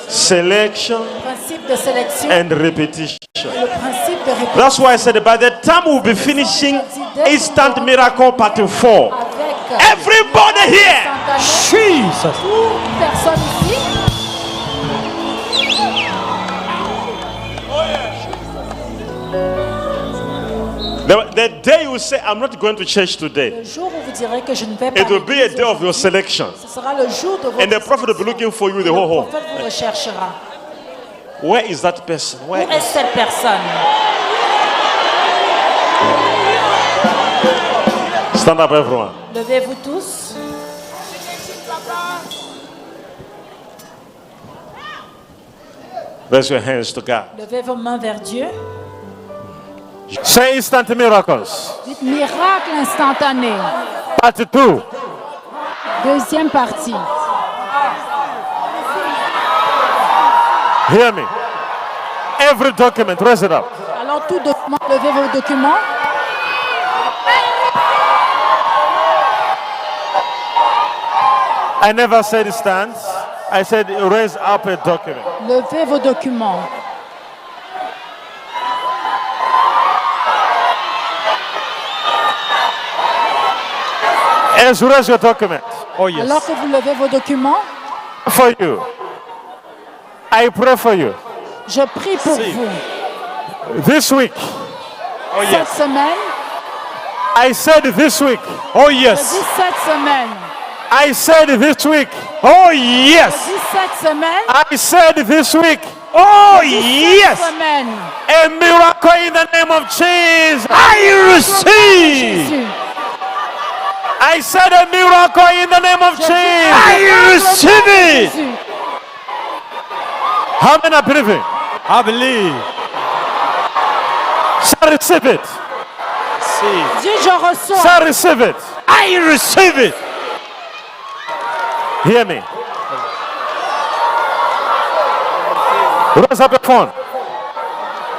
selection le principe de sélection and repetition. et le principe de répétition. That's why I said by the time we'll be finishing Instant Miracle Part 4, Avec everybody here, instantané, Jesus. toute personne ici, the day you say, I'm not going to church today, le jour où vous direz que je ne vais pas, it will be a l'église day of your aujourd'hui, selection. ce sera le jour de votre And the prophet will be looking for you the whole Le home. prophète vous recherchera. Where is that person? Où Where est is cette personne? Stand up, everyone. Levez-vous tous. Raise your hands to God. Levez vos mains vers Dieu. Say instant miracles. Dites miracle instantané. Part 2. Deuxième partie. Hear me. Every document, raise it up. Alors tout document, levez vos documents. I never said stand. I said raise up a document. Levez vos documents. As you raise your document. Oh yes. Alors que vous levez vos documents, For you. I pray for you. je prie pour vous. This week. Oh Cette yes. semaine, I said this week. Oh je yes. dis cette semaine, I said this week. Oh je yes. dis cette semaine, I said this week. Oh cette yes. semaine. A miracle in the name of Jesus. I receive. Jésus. I said a miracle in the name of Je dis Jesus. I receive it. Jésus. How many are believing? I believe. Shall receive it. See. Dis, je reçois. Shall receive it. I receive it. Hear me. Raise up your phone.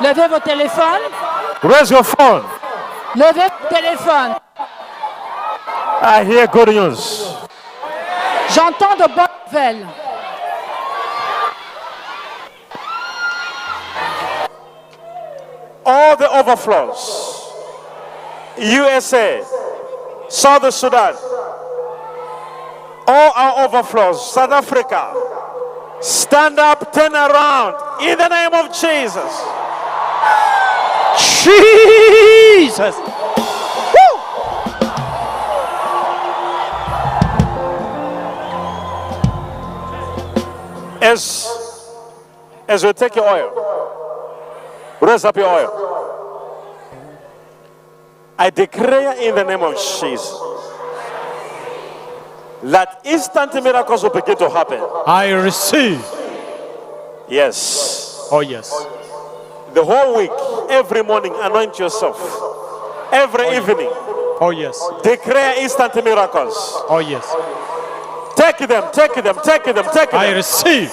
Levez vos téléphones. Raise your phone. Levez vos téléphones. I hear good news. J'entends de bonnes nouvelles. All the overflows. USA, South Sudan, all our overflows, South Africa, stand up, turn around in the name of Jesus. Jesus. As we take your oil, raise up your oil. I declare in the name of Jesus that instant miracles will begin to happen. I receive. Yes. Oh yes. The whole week, every morning, anoint yourself. Every evening, Oh yes. declare instant miracles. Oh yes. Take them, take them, take them, take I them. receive.